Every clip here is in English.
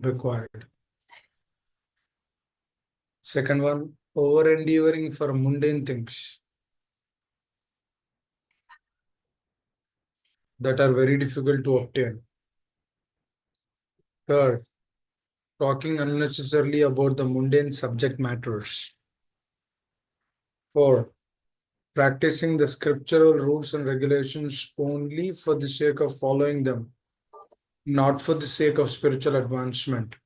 required. Second one, over-endeavoring for mundane things that are very difficult to obtain. Third, talking unnecessarily about the mundane subject matters. Four, practicing the scriptural rules and regulations only for the sake of following them, not for the sake of spiritual advancement.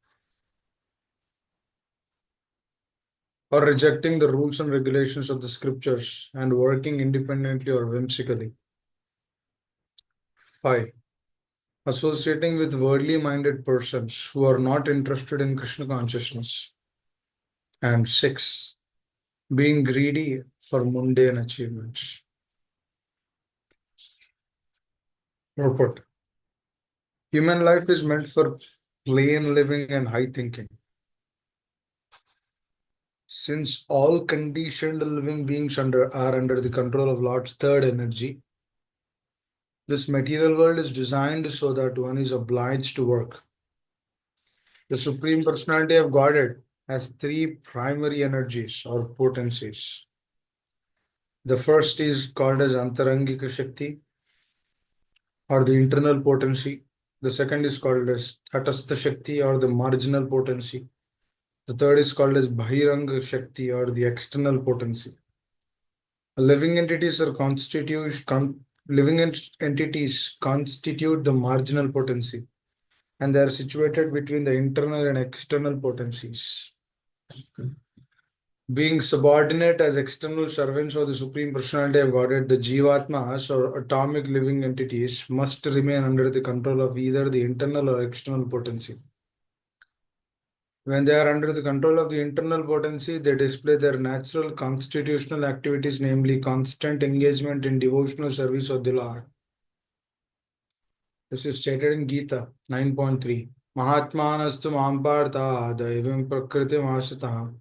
Or rejecting the rules and regulations of the scriptures and working independently or whimsically. 5. Associating with worldly minded persons who are not interested in Krishna consciousness. And 6. Being greedy for mundane achievements. Purport. Human life is meant for plain living and high thinking. Since all conditioned living beings are under the control of Lord's third energy, this material world is designed so that one is obliged to work. The Supreme Personality of Godhead has three primary energies or potencies. The first is called as Antarangika Shakti or the internal potency. The second is called as Tatastha Shakti or the marginal potency. The third is called as Bahiranga Shakti or the external potency. Living entities constitute the marginal potency, and they are situated between the internal and external potencies. Being subordinate as external servants of the Supreme Personality of Godhead, the Jivatmas or atomic living entities must remain under the control of either the internal or external potency. When they are under the control of the internal potency, they display their natural constitutional activities, namely constant engagement in devotional service of the Lord. This is stated in Gita 9.3. Mahatmanastu mampartha daivam prakritim asatah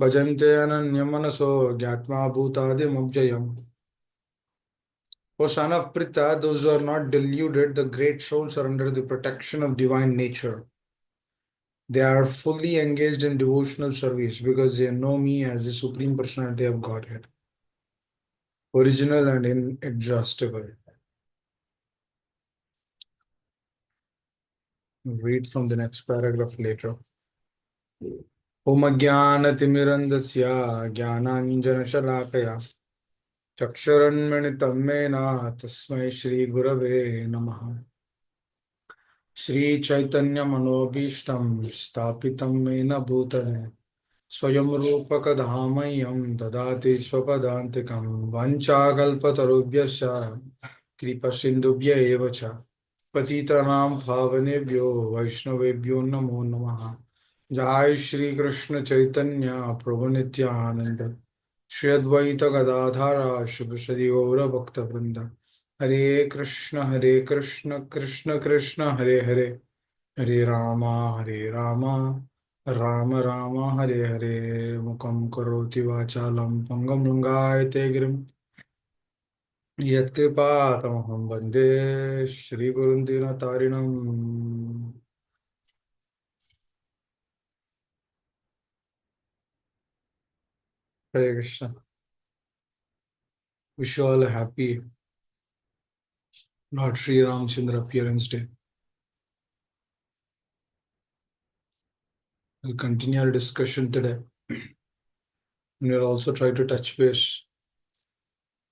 bhajante ananyamanaso gyatma bhutadim abjayam. O son of Pritha, those who are not deluded, the great souls are under the protection of divine nature. They are fully engaged in devotional service because they know me as the Supreme Personality of Godhead, original and inexhaustible. Read from the next paragraph later. Om Jnana-timirandasya Jnananjana-shalakaya Chaksharanmanitam mena Tasmai Shri Gurave Namaha. Shri Chaitanya Manobhishtam Stapitam mena Bhutale Swayam Rupakadhamayam Dadati Swapadantikam Vanchakalpatarubhyasya Kripa Sindhubhya evacha Patitanam Bhavanebhyo Vaishnavebhyo Namo Namaha. Jai Shri Krishna Chaitanya Prabhu Nityananda Shri Advaita Gadadhara Shubhashadi Gaura Bhakta Vrinda. Hare Krishna Krishna Krishna Hare Hare Hare Rama Rama Rama Hare Hare. Mukam Karoti Vachalam Pangam Rangayate Girim Yatkripatamaham Bande Shri Gurundina Tarinam. Hare Krishna. Wish you all a happy Lord Sri Ramchandra Appearance Day. We'll continue our discussion today. And we'll also try to touch base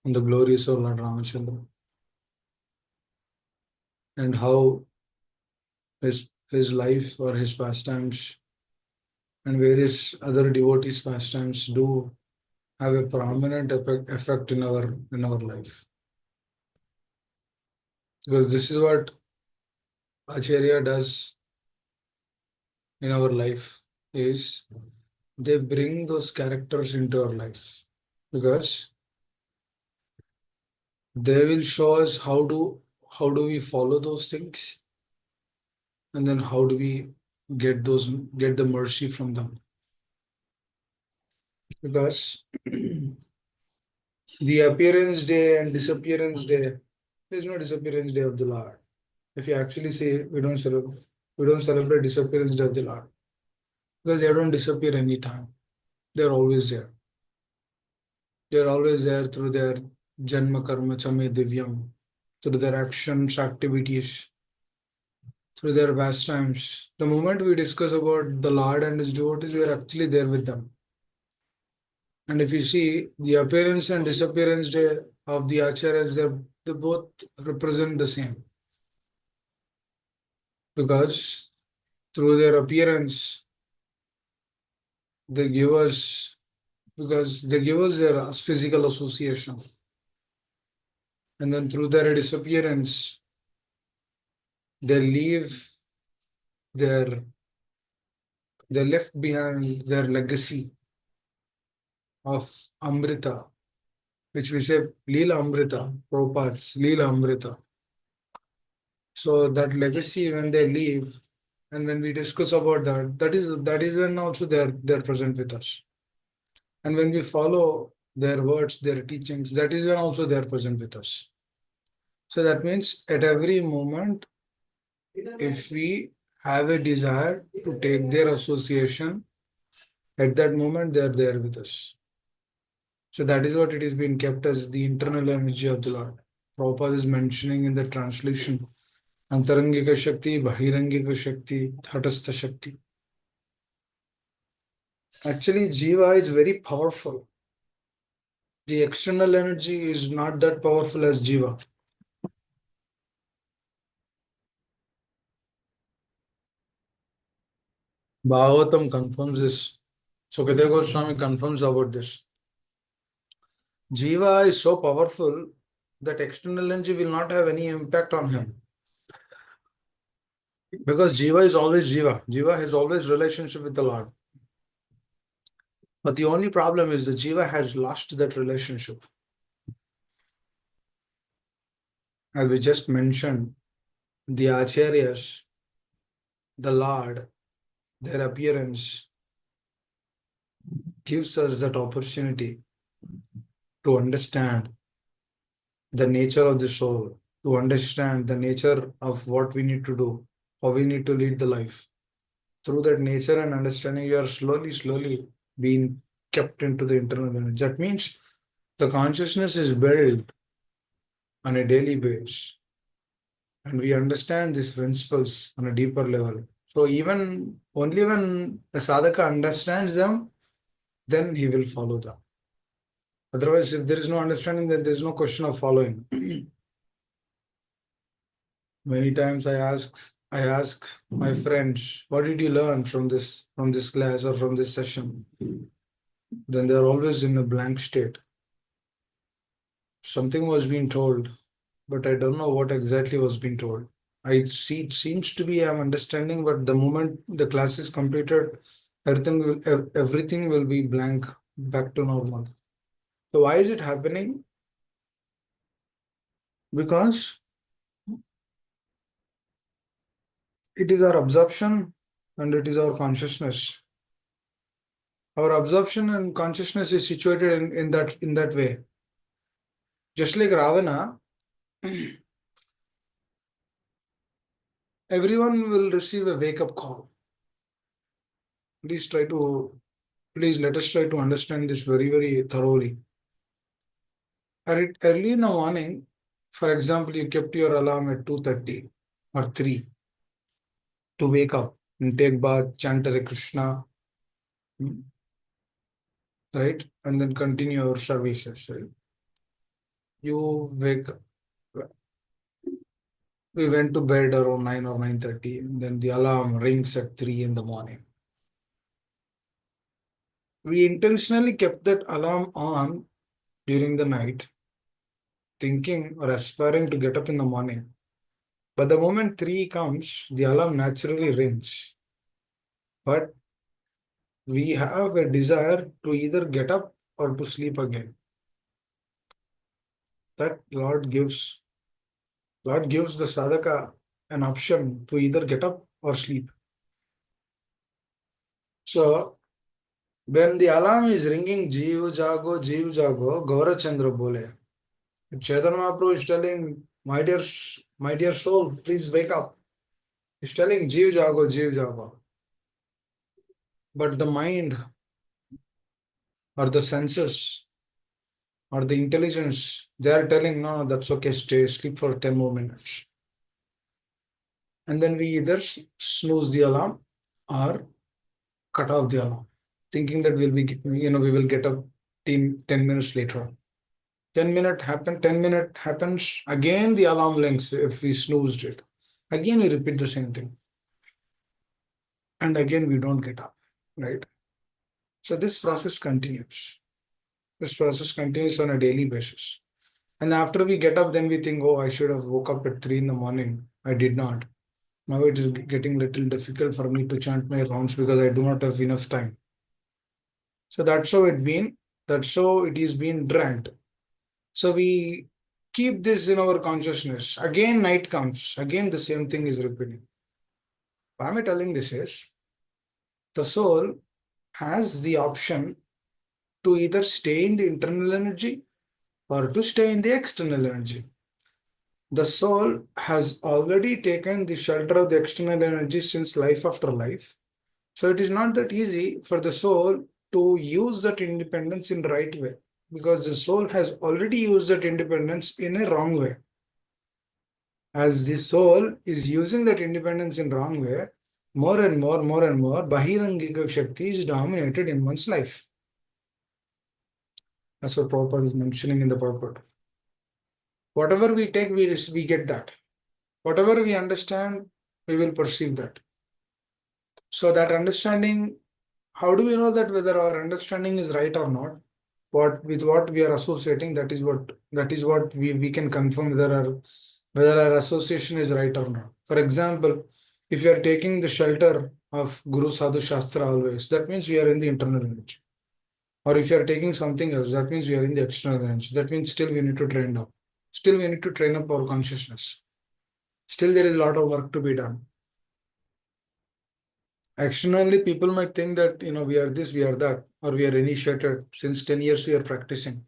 on the glories of Lord Ramachandra and how his life or his pastimes and various other devotees' pastimes do have a prominent effect in our life. Because this is what Acharya does in our life, is they bring those characters into our life, because they will show us how do we follow those things, and then how do we get the mercy from them. Because the appearance day and disappearance day, there's no disappearance day of the Lord. If you actually say we don't celebrate, We don't celebrate disappearance of the Lord because they don't disappear anytime. They're always there. They're always there through their Janma Karma Chame Divyam, through their actions, activities, through their pastimes. The moment we discuss about the Lord and his devotees, we are actually there with them. And if you see the appearance and disappearance day of the acharyas, they both represent the same. Because through their appearance, they give us because they give us their physical association. And then through their disappearance, they leave their they left behind their legacy of Amrita, which we say Leela Amrita, Prabhupada's Leela Amrita. So that legacy when they leave, and when we discuss about that, that is when also they're present with us. And when we follow their words, their teachings, that is when also they're present with us. So that means at every moment, if we have a desire to take their association, at that moment they are there with us. So that is what it is being kept as the internal energy of the Lord. Prabhupada is mentioning in the translation, Antarangika Shakti, Bahirangika Shakti, Tatastha Shakti. Actually, Jiva is very powerful. The external energy is not that powerful as Jiva. Bhagavatam confirms this. Sukadeva Goswami confirms about this. Jiva is so powerful that external energy will not have any impact on him. Because Jiva is always Jiva. Jiva has always relationship with the Lord. But the only problem is the Jiva has lost that relationship. As we just mentioned, the Acharyas, the Lord, their appearance gives us that opportunity to understand the nature of the soul, to understand the nature of what we need to do, how we need to lead the life. Through that nature and understanding, you are slowly being kept into the internal energy. That means the consciousness is built on a daily basis, and we understand these principles on a deeper level. So even only when a sadhaka understands them, then he will follow them. Otherwise, if there is no understanding, then there is no question of following. Many times I ask my friends, what did you learn from this class or from this session? Then they're always in a blank state. Something was being told, but I don't know what exactly was being told. I see it seems to be I'm understanding, but the moment the class is completed, everything will be blank, back to normal. So why is it happening? Because it is our absorption and it is our consciousness. Our absorption and consciousness is situated in that way. Just like Ravana, everyone will receive a wake-up call. Please try to please let us try to understand this very, very thoroughly. Early in the morning, for example, you kept your alarm at 2:30 or 3 to wake up and take bath, chant Hare Krishna, right? And then continue your services, right? You wake up. We went to bed around 9 or 9:30, and then the alarm rings at 3 in the morning. We intentionally kept that alarm on during the night, thinking or aspiring to get up in the morning. But the moment 3 comes, the alarm naturally rings. But we have a desire to either get up or to sleep again. That Lord gives the sadhaka an option to either get up or sleep. So when the alarm is ringing, Jeev Jago, Gaurachandra Bole. Chaitanya Mahaprabhu is telling, my dear soul, please wake up. He's telling Jeev Jago, Jeev Jago. But the mind or the senses or the intelligence, they are telling, no, that's okay, stay, sleep for 10 more minutes. And then we either snooze the alarm or cut off the alarm, thinking that we will get up 10 minutes later. 10 minute happens, again the alarm rings if we snoozed it. Again we repeat the same thing. And again we don't get up, right? So this process continues. This process continues on a daily basis. And after we get up, then we think, oh, I should have woke up at 3 in the morning. I did not. Now it is getting little difficult for me to chant my rounds because I do not have enough time. So that's how it been. That's how it is being dragged. So we keep this in our consciousness. Again, night comes. Again, the same thing is repeating. Why am I telling this is the soul has the option to either stay in the internal energy or to stay in the external energy. The soul has already taken the shelter of the external energy since life after life. So it is not that easy for the soul to use that independence in the right way, because the soul has already used that independence in a wrong way. As the soul is using that independence in wrong way, more and more, Bahirangika Shakti is dominated in one's life. That's what Prabhupada is mentioning in the purport. Whatever we take, we get that. Whatever we understand, we will perceive that. So that understanding, how do we know that whether our understanding is right or not? What we are associating, that is what we can confirm whether our association is right or not. For example, if you are taking the shelter of Guru Sadhu Shastra always, that means we are in the internal energy. Or if you are taking something else, that means we are in the external energy. That means still we need to train up. Still we need to train up our consciousness. Still there is a lot of work to be done. Externally, people might think that we are this, we are that, or we are initiated. Since 10 years we are practicing.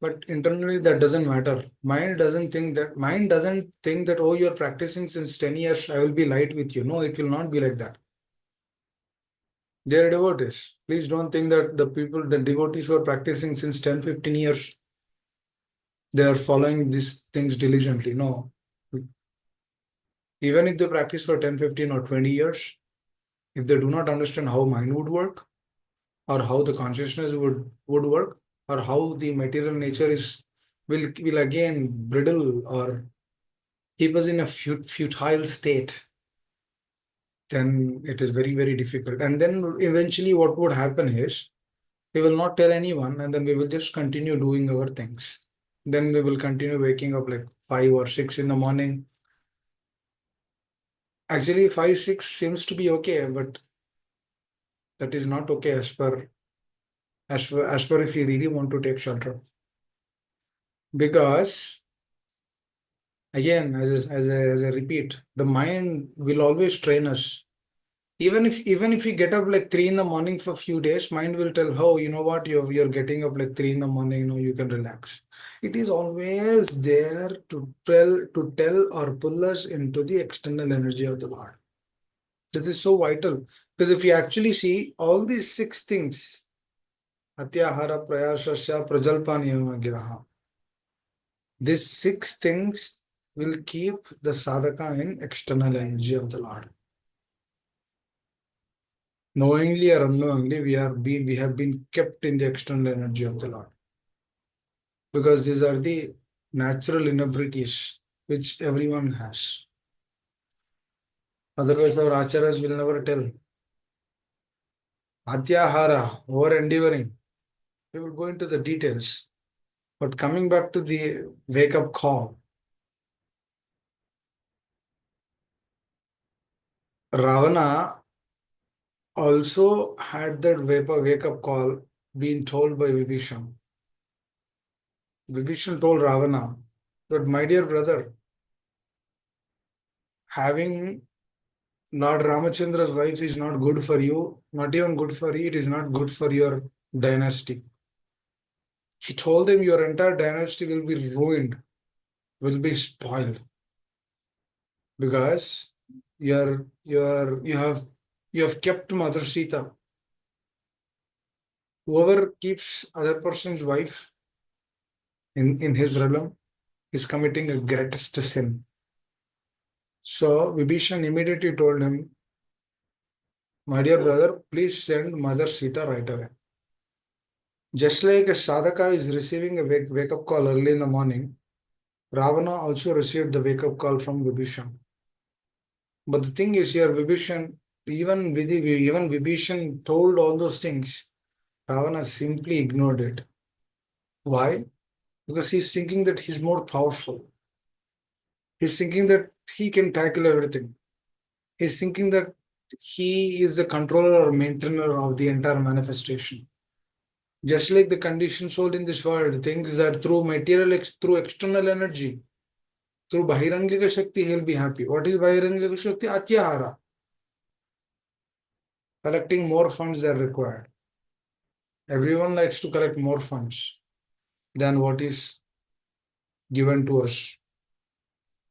But internally that doesn't matter. Mind doesn't think that, oh, you're practicing since 10 years, I will be light with you. No, it will not be like that. They are devotees. Please don't think that the devotees who are practicing since 10, 15 years, they are following these things diligently. No. Even if they practice for 10, 15 or 20 years, if they do not understand how mind would work, or how the consciousness would work, or how the material nature will again brittle or keep us in a futile state, then it is very, very difficult. And then eventually what would happen is we will not tell anyone, and then we will just continue doing our things. Then we will continue waking up like 5 or 6 in the morning. Actually 5, 6 seems to be okay, but that is not okay as per if you really want to take shelter. Because again, as I repeat, the mind will always train us. Even if we get up like 3 in the morning for a few days, mind will tell, oh, you know what, you're getting up like 3 in the morning, you can relax. It is always there to tell or pull us into the external energy of the Lord. This is so vital. Because if you actually see all these 6 things, Atyahara, Prayasasya, Prajalpa, Niyama, Giraha, these 6 things will keep the sadhaka in external energy of the Lord. Knowingly or unknowingly, we have been kept in the external energy of the Lord. Because these are the natural inabilities which everyone has. Otherwise, our acharyas will never tell. Atyahara, over endeavoring. We will go into the details. But coming back to the wake up call, Ravana also had that wake up call being told by Vibhishan. Vibhishan told Ravana that, my dear brother, having Lord Ramachandra's wife is not good for you, not even good for you, it is not good for your dynasty. He told him your entire dynasty will be ruined, will be spoiled. Because you have kept Mother Sita. Whoever keeps other person's wife in his realm is committing a greatest sin. So Vibhishan immediately told him, my dear brother, please send Mother Sita right away. Just like a sadhaka is receiving a wake up call early in the morning, Ravana also received the wake up call from Vibhishan. But the thing is here, Vibhishan, even Vibhishan told all those things, Ravana simply ignored it. Why? Because he's thinking that he's more powerful. He's thinking that he can tackle everything. He's thinking that he is the controller or maintainer of the entire manifestation. Just like the conditioned soul in this world thinks that through through external energy, through Bahirangika Shakti, he'll be happy. What is Bahirangika Shakti? Atyahara. Collecting more funds are required. Everyone likes to collect more funds than what is given to us.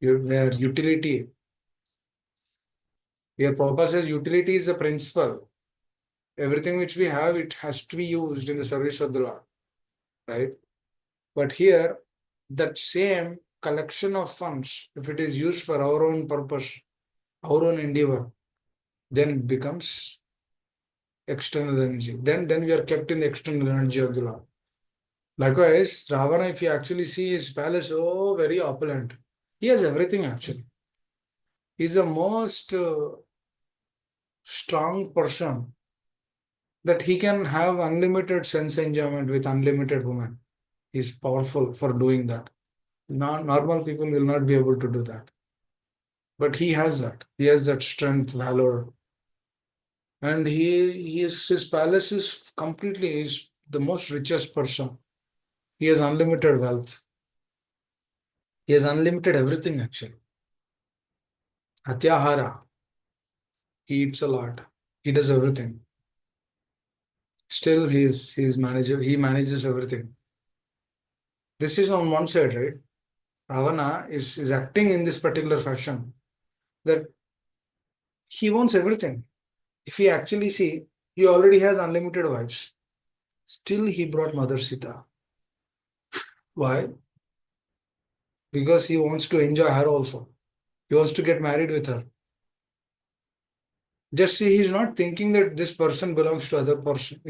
Where utility, where Prabhupada says utility is the principle. Everything which we have, it has to be used in the service of the Lord, right? But here, that same collection of funds, if it is used for our own purpose, our own endeavor, then it becomes external energy. Then we are kept in the external energy of the Lord. Likewise, Ravana, if you actually see his palace, oh, very opulent. He has everything actually. He's the most strong person that he can have unlimited sense enjoyment with unlimited women. He's powerful for doing that. Normal people will not be able to do that. But he has that. He has that strength, valor. And his palace is completely is the most richest person. He has unlimited wealth. He has unlimited everything actually. Atyahara. He eats a lot. He does everything. Still he's manager. He manages everything. This is on one side, right? Ravana is acting in this particular fashion that he wants everything. If he actually see, he already has unlimited wives. Still he brought Mother Sita. Why? Because he wants to enjoy her also. He wants to get married with her. Just see, he's not thinking that this person belongs to other person,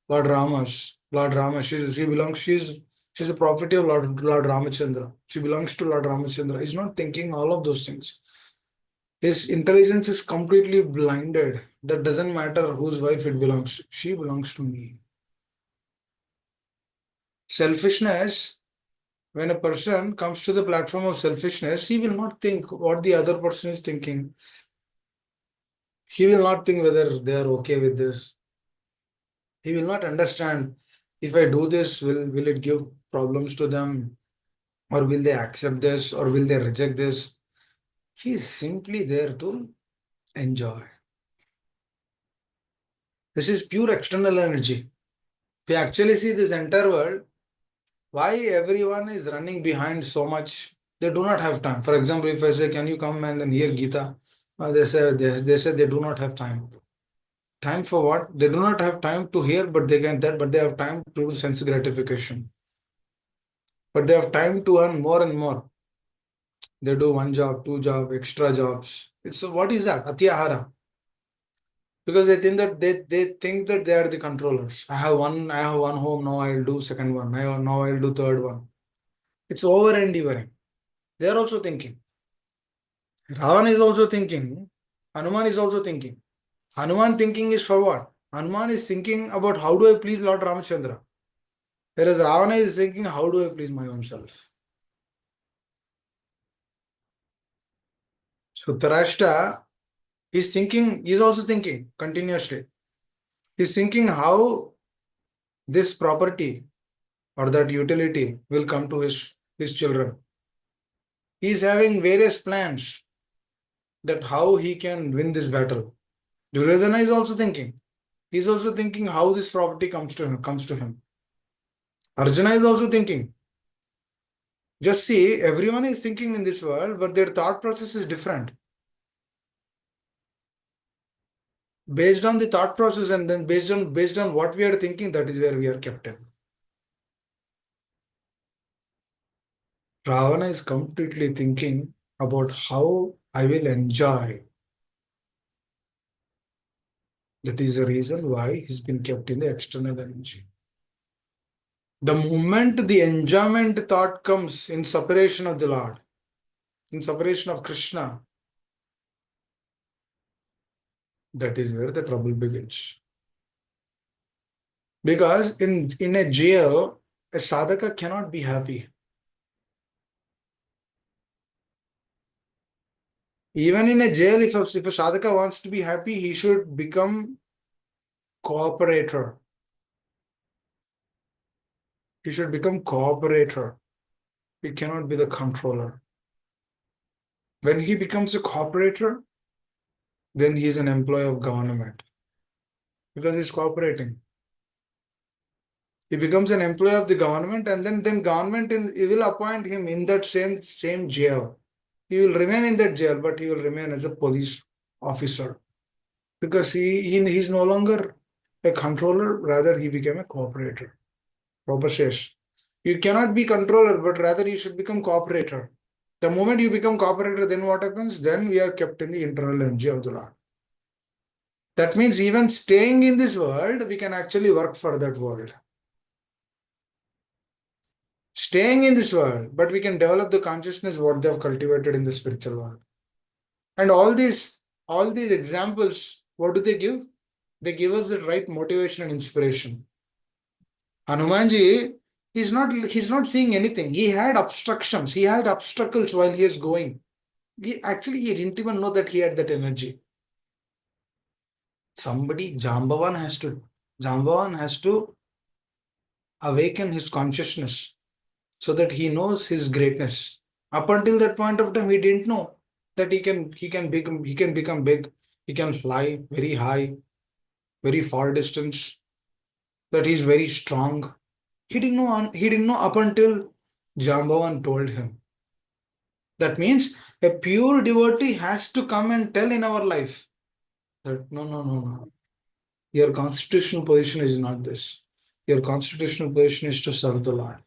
Lord Rama, she belongs, she's the property of Lord Ramachandra. She belongs to Lord Ramachandra. He's not thinking all of those things. His intelligence is completely blinded. That doesn't matter whose wife it belongs to. She belongs to me. Selfishness, when a person comes to the platform of selfishness, he will not think what the other person is thinking. He will not think whether they are okay with this. He will not understand if I do this, will it give problems to them? Or will they accept this? Or will they reject this? He is simply there to enjoy. This is pure external energy. If you actually see this entire world, why everyone is running behind so much? They do not have time. For example, if I say, can you come and then hear Gita? They say they do not have time. Time for what? They do not have time to hear, but but they have time to do sense gratification. But they have time to earn more and more. They do one job, two job, extra jobs. It's what is that? Atyahara. Because they think that they are the controllers. I have one home, now I'll do second one. Now I'll do third one. It's over endeavoring. They are also thinking. Ravana is also thinking. Hanuman is also thinking. Hanuman thinking is for what? Hanuman is thinking about how do I please Lord Ramachandra. Whereas Ravana is thinking, how do I please my own self? So Tarashta is thinking, he's also thinking continuously. He's thinking how this property or that utility will come to his children. He's having various plans that how he can win this battle. Duryodhana is also thinking. He's also thinking how this property comes to him. Arjuna is also thinking. Just see, everyone is thinking in this world, but their thought process is different. Based on the thought process, and then based on what we are thinking, that is where we are kept in. Ravana is completely thinking about how I will enjoy. That is the reason why he's been kept in the external energy. The moment the enjoyment thought comes in separation of the Lord, in separation of Krishna, that is where the trouble begins. Because in a jail, a sadhaka cannot be happy. Even in a jail, if a sadhaka wants to be happy, he should become cooperator. He should become cooperator. He cannot be the controller. When he becomes a cooperator, then he is an employee of government because he's cooperating. He becomes an employee of the government, and then government will appoint him in that same jail. He will remain in that jail, but he will remain as a police officer because he's no longer a controller, rather he became a cooperator. Prabhupada says, you cannot be controller, but rather you should become cooperator. The moment you become cooperator, then what happens? Then we are kept in the internal energy of the Lord. That means even staying in this world, we can actually work for that world. Staying in this world, but we can develop the consciousness what they have cultivated in the spiritual world. And all these examples, what do they give? They give us the right motivation and inspiration. Hanumanji, he's not seeing anything. He had obstructions, he had obstacles while he is going. He didn't even know that he had that energy. Jambavan has to awaken his consciousness so that he knows his greatness. Up until that point of time, he didn't know that he can become big, he can fly very high, very far distance, that he is very strong. He didn't know up until Jambavan told him. That means a pure devotee has to come and tell in our life that no, no, no, no. Your constitutional position is not this. Your constitutional position is to serve the Lord.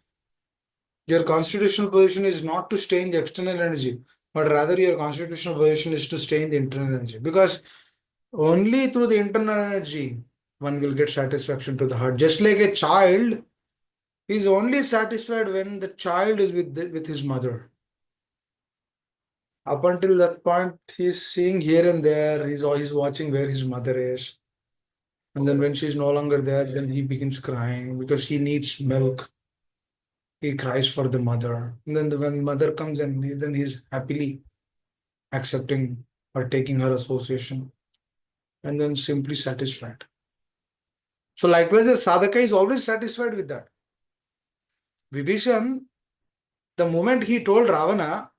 Your constitutional position is not to stay in the external energy, but rather your constitutional position is to stay in the internal energy. Because only through the internal energy one will get satisfaction to the heart. Just like a child is only satisfied when the child is with his mother. Up until that point, he's seeing here and there. He's watching where his mother is. And then when she's no longer there, then he begins crying because he needs milk. He cries for the mother. And then when mother comes and then he's happily accepting or taking her association and then simply satisfied. So likewise, a sadhaka is always satisfied with that. Vibhishan, the moment he told Ravana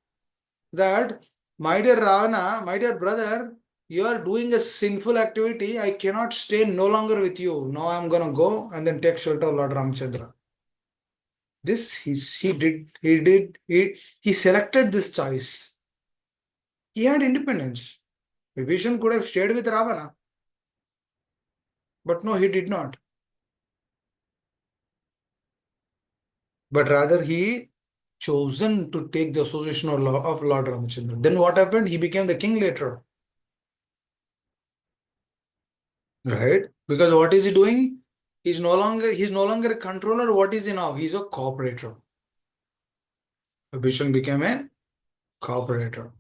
that, my dear Ravana, my dear brother, you are doing a sinful activity. I cannot stay no longer with you. Now I'm going to go and then take shelter of Lord Ramchandra. This he selected this choice. He had independence. Vibhishan could have stayed with Ravana, but no, he did not. But rather he chosen to take the association of Lord Ramchandra. Then what happened? He became the king later. Right? Because what is he doing? He's no longer a controller. What is he now? He's a cooperator. Vibhishan became a cooperator.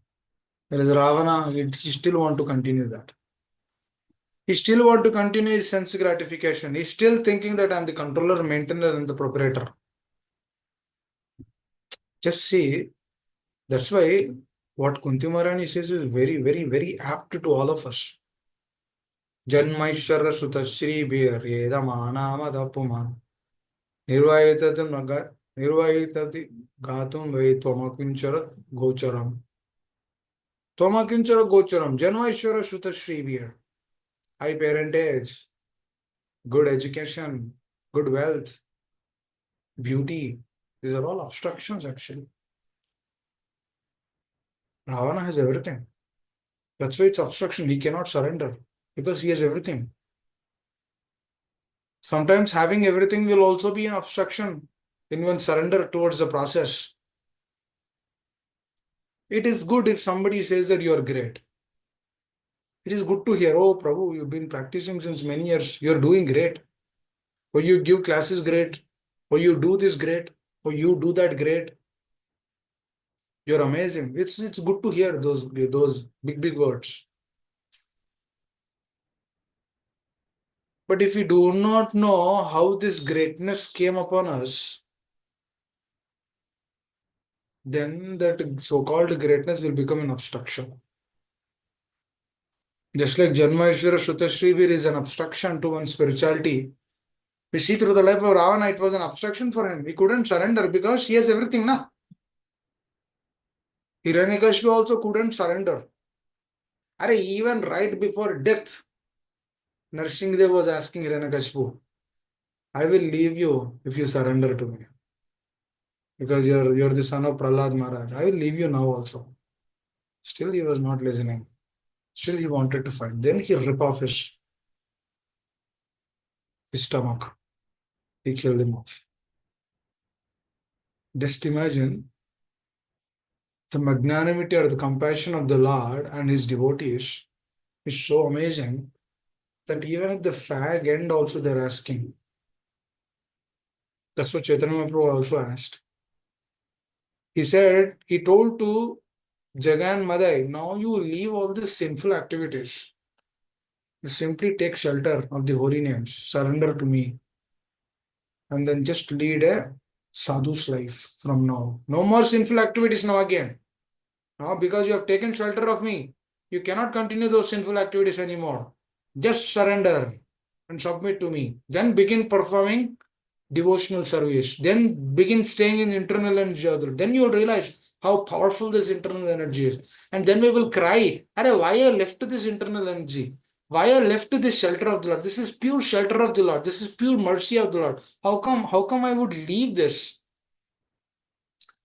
Whereas Ravana, he still want to continue that. He still want to continue his sense gratification. He's still thinking that I'm the controller, maintainer, and the proprietor. Just see, that's why what Kunti Maharani says is very, very, very apt to all of us. Janmaishara Sutashri Bir Yedamanamadapuma Nirvayitati Gatum Vai Tomakinchara Gocharam. Tomakinchara Gocharam. Janmaishara Sutashri Bir. High parentage, good education, good wealth, beauty. These are all obstructions actually. Ravana has everything. That's why it's obstruction. He cannot surrender. because he has everything. Sometimes having everything will also be an obstruction in one surrender towards the process. It is good if somebody says that you are great. It is good to hear, oh, Prabhu, you've been practicing since many years. You're doing great. Or you give classes great. Or you do this great. Or you do that great. You're amazing. It's good to hear those big words. But if we do not know how this greatness came upon us, then that so-called greatness will become an obstruction. Just like Janmaishwara Shrutashri is an obstruction to one's spirituality. We see through the life of Ravana, it was an obstruction for him. He couldn't surrender because he has everything now. Hiranyakashipu also couldn't surrender. Even right before death, Narsingadev was asking Hiranyakashipu, I will leave you if you surrender to me. Because you're the son of Prahlad Maharaj. I will leave you now also. Still he was not listening. Still he wanted to fight. Then he ripped off his stomach. He killed him off. Just imagine the magnanimity or the compassion of the Lord and his devotees is so amazing that even at the fag end also they're asking. That's what Chaitanya Mahaprabhu also asked. He told to Jagan Madai, now you leave all these sinful activities. You simply take shelter of the holy names, surrender to me, and then just lead a sadhu's life from now. No more sinful activities now again. Now, because you have taken shelter of me, you cannot continue those sinful activities anymore. Just surrender and submit to me. Then begin performing devotional service. Then begin staying in internal energy of the Lord. Then you will realize how powerful this internal energy is. And then we will cry, why I left this internal energy? Why I left this shelter of the Lord? This is pure shelter of the Lord. This is pure mercy of the Lord. How come I would leave this?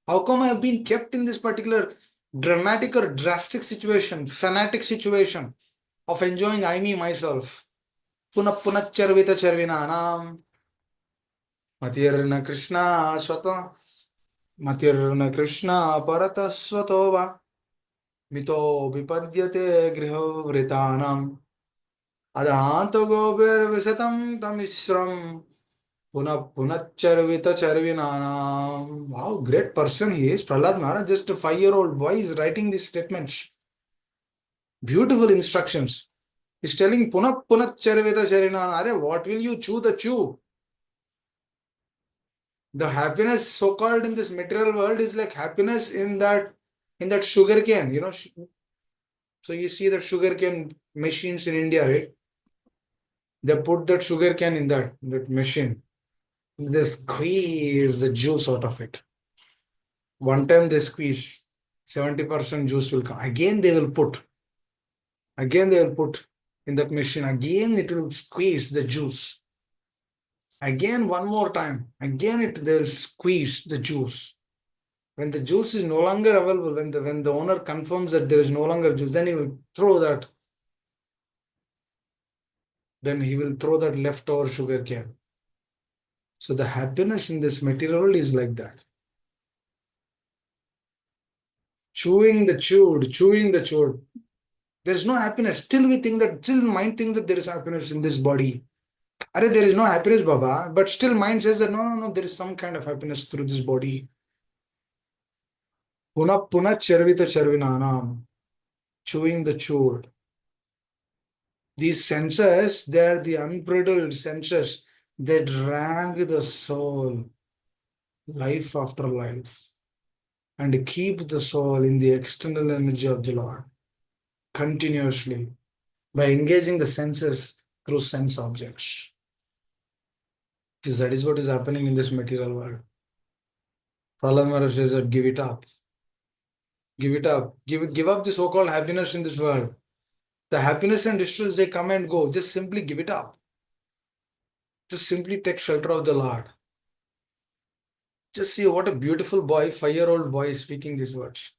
How come I have been kept in this particular dramatic or drastic situation, fanatic situation of enjoying I, me, myself? Puna puna charvita charvinanam. Matirna Krishna Swata. Matirna Krishna Parata Swatova. Mito Vipadyate Griho Vritanam. Adhanto Gobir Visatam Tamisram. Puna Punacharvita Charvinanam. Wow, great person he is. Prahlad Maharaj, just a 5-year-old boy, is writing these statements. Beautiful instructions. He's telling Punacharvita Charvinanam. What will you chew the chew? The happiness so-called in this material world is like happiness in that sugar cane, So you see that sugar cane machines in India, right? They put that sugar cane in that machine. They squeeze the juice out of it. One time they squeeze, 70% juice will come. Again they will put in that machine. Again it will squeeze the juice. Again one more time. Again they will squeeze the juice. When the juice is no longer available, when the owner confirms that there is no longer juice, then he will throw that. Then he will throw that leftover sugar cane. So the happiness in this material world is like that. Chewing the chewed. There is no happiness. Still mind thinks that there is happiness in this body. There is no happiness, Baba. But still mind says that no, there is some kind of happiness through this body. Puna puna charvita charvinanam. Chewing the chewed. These senses, they are the unbridled senses. They drag the soul life after life and keep the soul in the external energy of the Lord continuously by engaging the senses through sense objects. Because that is what is happening in this material world. Prahlad Maharaj says that give it up. Give it up. Give up the so-called happiness in this world. The happiness and distress, they come and go. Just simply give it up. Just simply take shelter of the Lord. Just see what a beautiful boy, 5-year-old boy is speaking these words.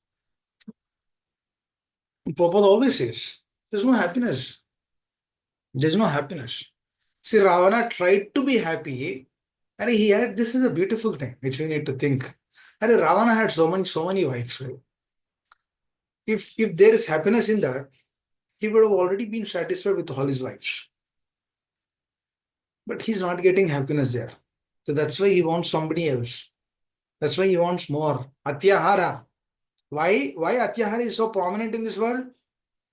Prabhupada always says, there's no happiness. There's no happiness. See, Ravana tried to be happy, and he had this is a beautiful thing which we need to think. And Ravana had so many wives. Right? If there is happiness in that, he would have already been satisfied with all his wives. But he's not getting happiness there. So that's why he wants somebody else. That's why he wants more. Atyahara. Why Atyahara is so prominent in this world?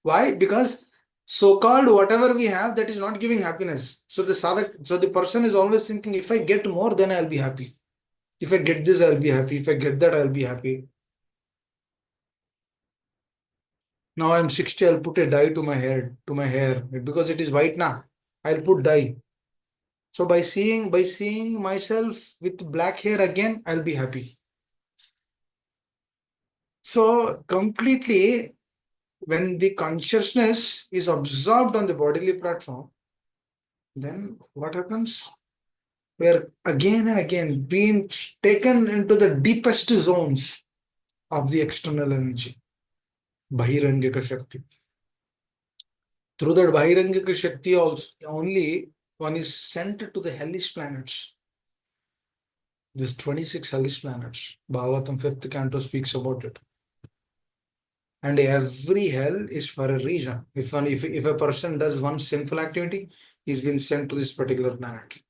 Why? Because so-called whatever we have that is not giving happiness. So the person is always thinking, if I get more, then I'll be happy. If I get this, I'll be happy. If I get that, I'll be happy. Now I'm 60, I'll put a dye to my hair because it is white now. I'll put dye. So by seeing myself with black hair again, I'll be happy. So completely when the consciousness is absorbed on the bodily platform, then what happens? We are again and again being taken into the deepest zones of the external energy, Bahirangika Shakti. Through that Bahirangika Shakti also, only one is sent to the hellish planets. There's 26 hellish planets. Bhagavatam 5th canto speaks about it. And every hell is for a reason. If a person does one sinful activity, he's been sent to this particular planet.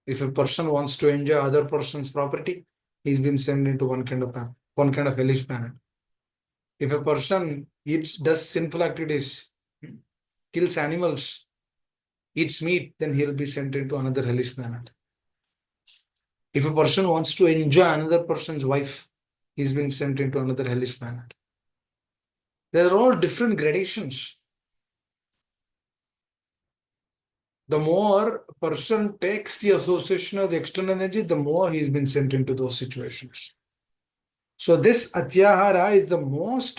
If a person wants to enjoy other person's property, he's been sent into one kind of hellish planet. If a person does sinful activities, kills animals, eats meat, then he'll be sent into another hellish planet. If a person wants to enjoy another person's wife, he's been sent into another hellish planet. There are all different gradations. The more a person takes the association of the external energy, the more he's been sent into those situations. So this Atyahara is the most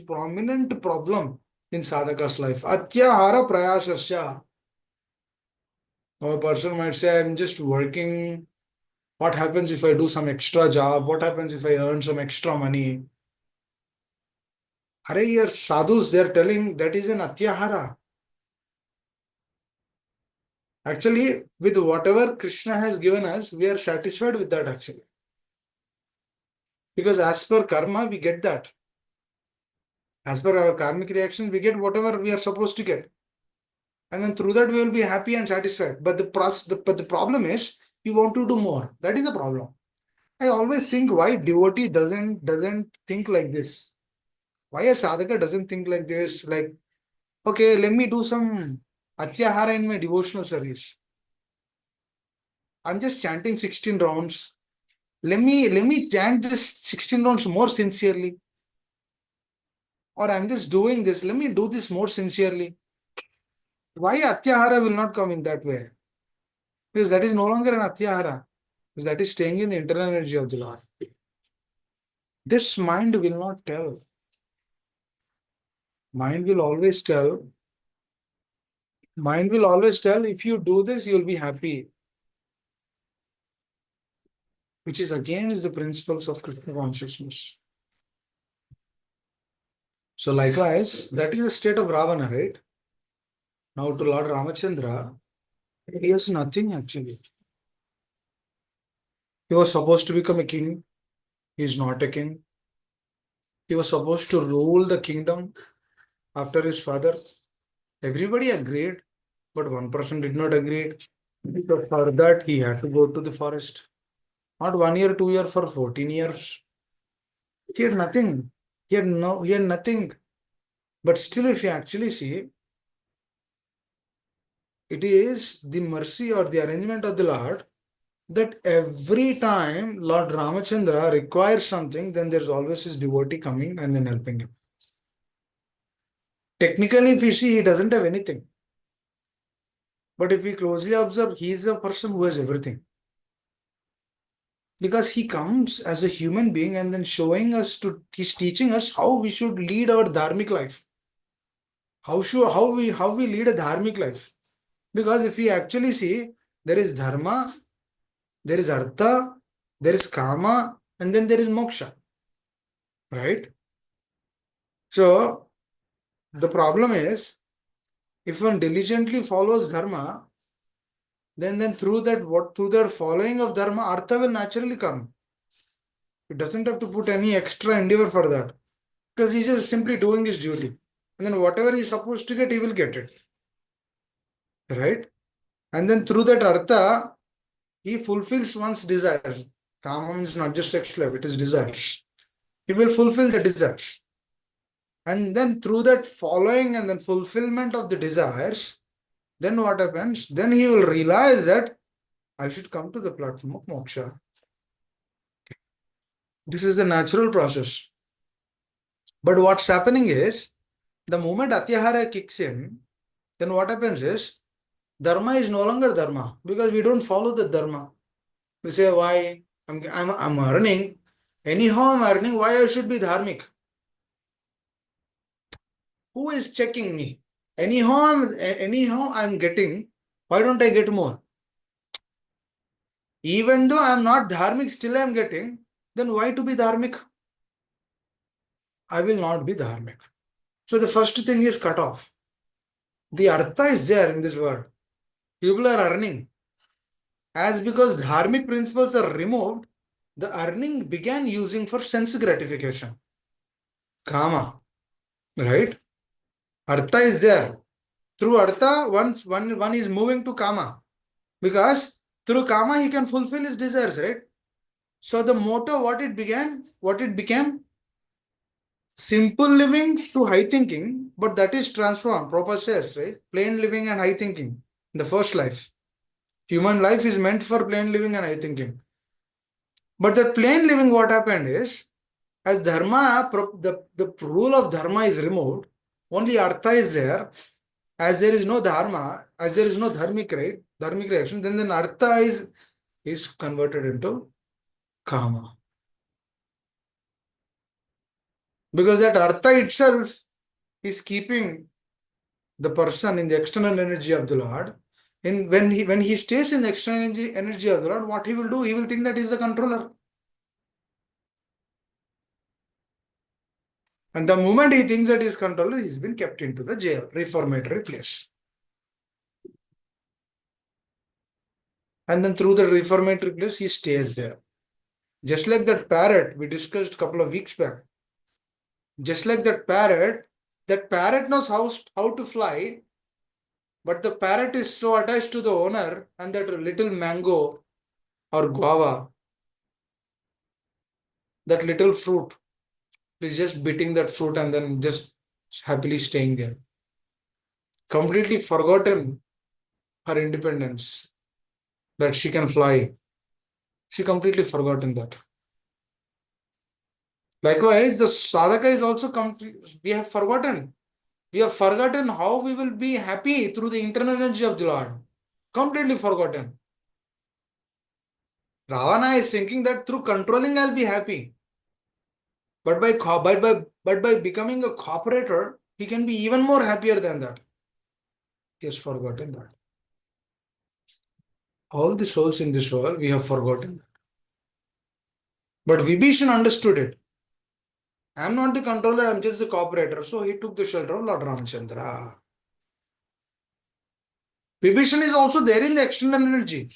prominent problem in sadhaka's life. Atyahara prayasasya. A person might say, I'm just working. What happens if I do some extra job? What happens if I earn some extra money? Hare, your sadhus, they're telling that is an Atyahara. Actually, with whatever Krishna has given us, we are satisfied with that actually. Because as per karma, we get that. As per our karmic reaction, we get whatever we are supposed to get. And then through that, we will be happy and satisfied. But the problem is, we want to do more. That is the problem. I always think why devotee doesn't think like this. Why a sadhaka doesn't think like this? Like, okay, let me do some atyahara in my devotional service. I'm just chanting 16 rounds. Let me chant this 16 rounds more sincerely. Or I'm just doing this. Let me do this more sincerely. Why atyahara will not come in that way? Because that is no longer an atyahara. Because that is staying in the internal energy of the Lord. This mind will not tell. Mind will always tell. Mind will always tell if you do this, you'll be happy. Which is again is the principles of Krishna consciousness. So likewise, that is the state of Ravana, right? Now to Lord Ramachandra, he has nothing actually. He was supposed to become a king. He is not a king. He was supposed to rule the kingdom after his father. Everybody agreed, but one person did not agree. So for that, he had to go to the forest. Not 1 year, 2 year, for 14 years. He had nothing. He had nothing. But still, if you actually see, it is the mercy or the arrangement of the Lord that every time Lord Ramachandra requires something, then there's always his devotee coming and then helping him. Technically, if you see, he doesn't have anything. But if we closely observe, he is the person who has everything. Because he comes as a human being and then he's teaching us how we should lead our dharmic life. How we lead a dharmic life. Because if we actually see, there is dharma, there is artha, there is kama, and then there is moksha. Right? So The problem is, if one diligently follows dharma, then through that following of dharma, artha will naturally come. He doesn't have to put any extra endeavor for that, because he's just simply doing his duty. And then whatever he's supposed to get, he will get it. Right? And then through that artha, he fulfills one's desires. Kama is not just sex love, it is desires. He will fulfill the desires. And then through that following and then fulfillment of the desires, then what happens? Then he will realize that I should come to the platform of moksha. This is the natural process. But what's happening is, the moment atyahara kicks in, then what happens is, dharma is no longer dharma, because we don't follow the dharma. We say, why? I'm earning. Anyhow, I'm earning. Why I should be dharmic? Who is checking me? Anyhow, I'm getting. Why don't I get more? Even though I'm not dharmic, still I'm getting. Then why to be dharmic? I will not be dharmic. So the first thing is cut off. The artha is there in this world. People are earning. As because dharmic principles are removed, the earning began using for sense gratification. Kama. Right? Artha is there. Through artha, one is moving to kama. Because through kama, he can fulfill his desires, right? So the motto, what it became? Simple living to high thinking, but that is transformed. Prabhupada says, right? Plain living and high thinking. The first life. Human life is meant for plain living and high thinking. But that plain living, what happened is, as dharma, the rule of dharma is removed, only artha is there. As there is no dharma, as there is no dharmic reaction, then artha is converted into kama. Because that artha itself is keeping the person in the external energy of the Lord. When he stays in the external energy of the Lord, what he will do? He will think that he is the controller. And the moment he thinks that he is controller, he's been kept into the jail, reformatory place. And then through the reformatory place, he stays there. Just like that parrot we discussed a couple of weeks back. Just like that parrot knows how to fly, but the parrot is so attached to the owner, and that little mango or guava, that little fruit, is just beating that fruit and then just happily staying there. Completely forgotten her independence, that she can fly. She completely forgotten that. Likewise, the sadhaka is also we have forgotten. We have forgotten how we will be happy through the internal energy of the Lord. Completely forgotten. Ravana is thinking that through controlling I'll be happy. But by becoming a cooperator, he can be even more happier than that. He has forgotten that. All the souls in this world, we have forgotten that. But Vibhishan understood it. I am not the controller, I am just the cooperator. So he took the shelter of Lord Ramchandra. Vibhishan is also there in the external energy.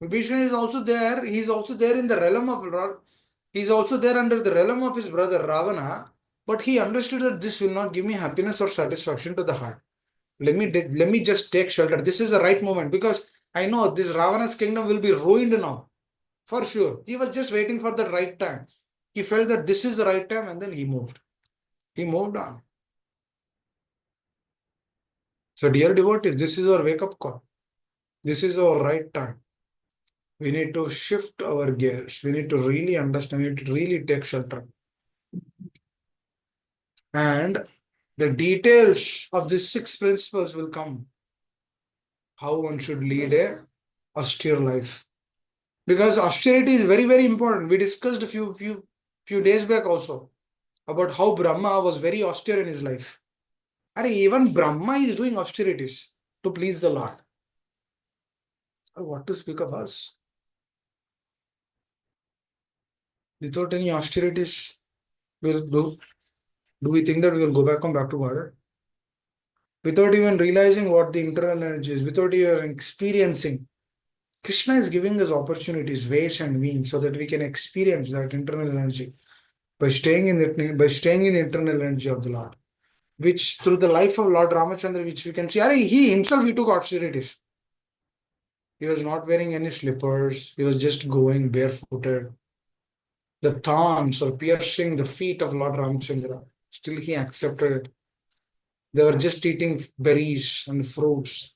Vibhishan is also there. He is also there in the realm of Lord. He is also there under the realm of his brother Ravana. But he understood that this will not give me happiness or satisfaction to the heart. Let me just take shelter. This is the right moment, because I know this Ravana's kingdom will be ruined now. For sure. He was just waiting for the right time. He felt that this is the right time, and then he moved. He moved on. So dear devotees, this is our wake-up call. This is our right time. We need to shift our gears. We need to really understand. We need to really take shelter. And the details of these 6 principles will come. How one should lead a austere life. Because austerity is very, very important. We discussed a few days back also about how Brahma was very austere in his life. And even Brahma is doing austerities to please the Lord. What to speak of us? Without any austerities, do we think that we will go back to Bharat? without even realizing what the internal energy is, without even experiencing. Krishna is giving us opportunities, ways and means so that we can experience that internal energy by staying in the internal energy of the Lord, which through the life of Lord Ramachandra, which we can see, he himself he took austerities. He was not wearing any slippers, he was just going barefooted. The thorns or piercing the feet of Lord Ramachandra. Still he accepted it. They were just eating berries and fruits.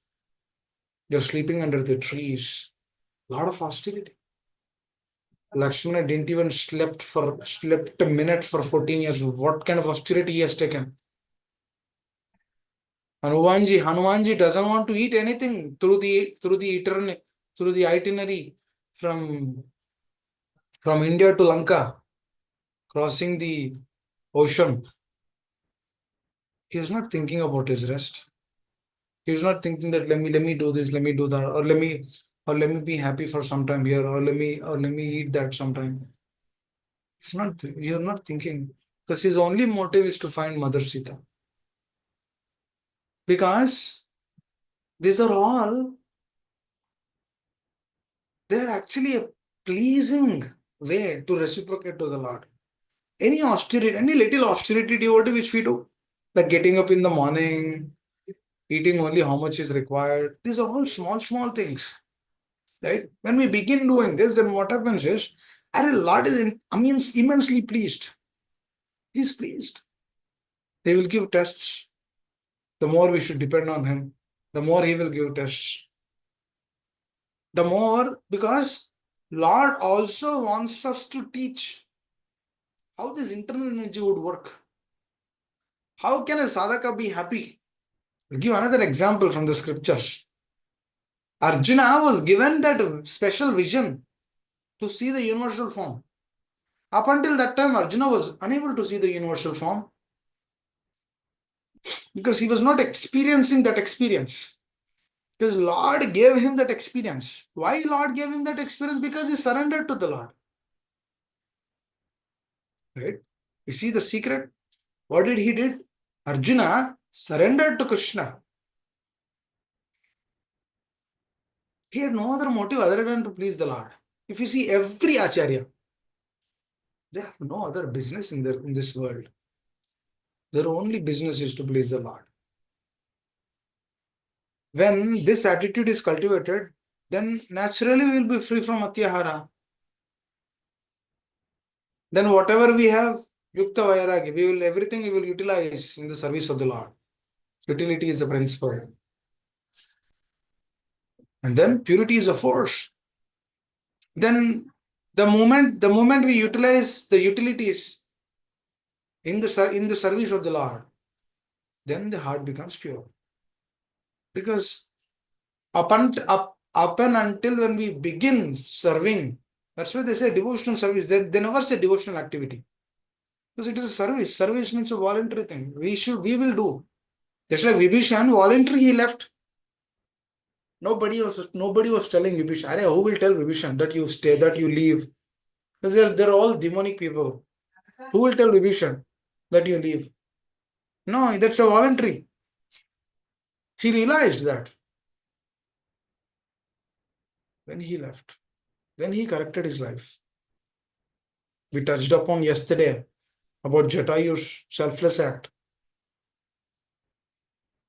They're sleeping under the trees. A lot of austerity. Lakshmana didn't even slept a minute for 14 years. What kind of austerity he has taken? Hanumanji doesn't want to eat anything through the itinerary from from India to Lanka, crossing the ocean. He is not thinking about his rest. He is not thinking that let me do this, let me do that, or let me be happy for some time here, or let me eat that sometime. You're not thinking because his only motive is to find Mother Sita. Because these are all, they're actually a pleasing way to reciprocate to the Lord. Any little austerity devotee which we do, like getting up in the morning, eating only how much is required, these are all small, small things. Right? When we begin doing this, then what happens is, the Lord is immensely pleased. He's pleased. He will give tests. The more we should depend on Him, the more He will give tests. The more, because Lord also wants us to teach how this internal energy would work. How can a sadhaka be happy? I'll give another example from the scriptures. Arjuna was given that special vision to see the universal form. Up until that time, Arjuna was unable to see the universal form because he was not experiencing that experience. Because Lord gave him that experience. Why Lord gave him that experience? Because he surrendered to the Lord. Right? You see the secret? What did he did? Arjuna surrendered to Krishna. He had no other motive other than to please the Lord. If you see every acharya, they have no other business in this world. Their only business is to please the Lord. When this attitude is cultivated, then naturally we will be free from atyahara. Then whatever we have, yukta vairagi, everything we will utilize in the service of the Lord. Utility is the principle. And then purity is a force. Then the moment we utilize the utilities in the service of the Lord, then the heart becomes pure. Because up and until when we begin serving, that's why they say devotional service. They never say devotional activity. Because it is a service. Service means a voluntary thing. We will do. Just like Vibhishan, voluntary he left. Nobody was telling Vibhishan, who will tell Vibhishan that you stay, that you leave? Because they're all demonic people. Who will tell Vibhishan that you leave? No, that's a voluntary. He realized that when he left. Then he corrected his life. We touched upon yesterday about Jatayu's selfless act.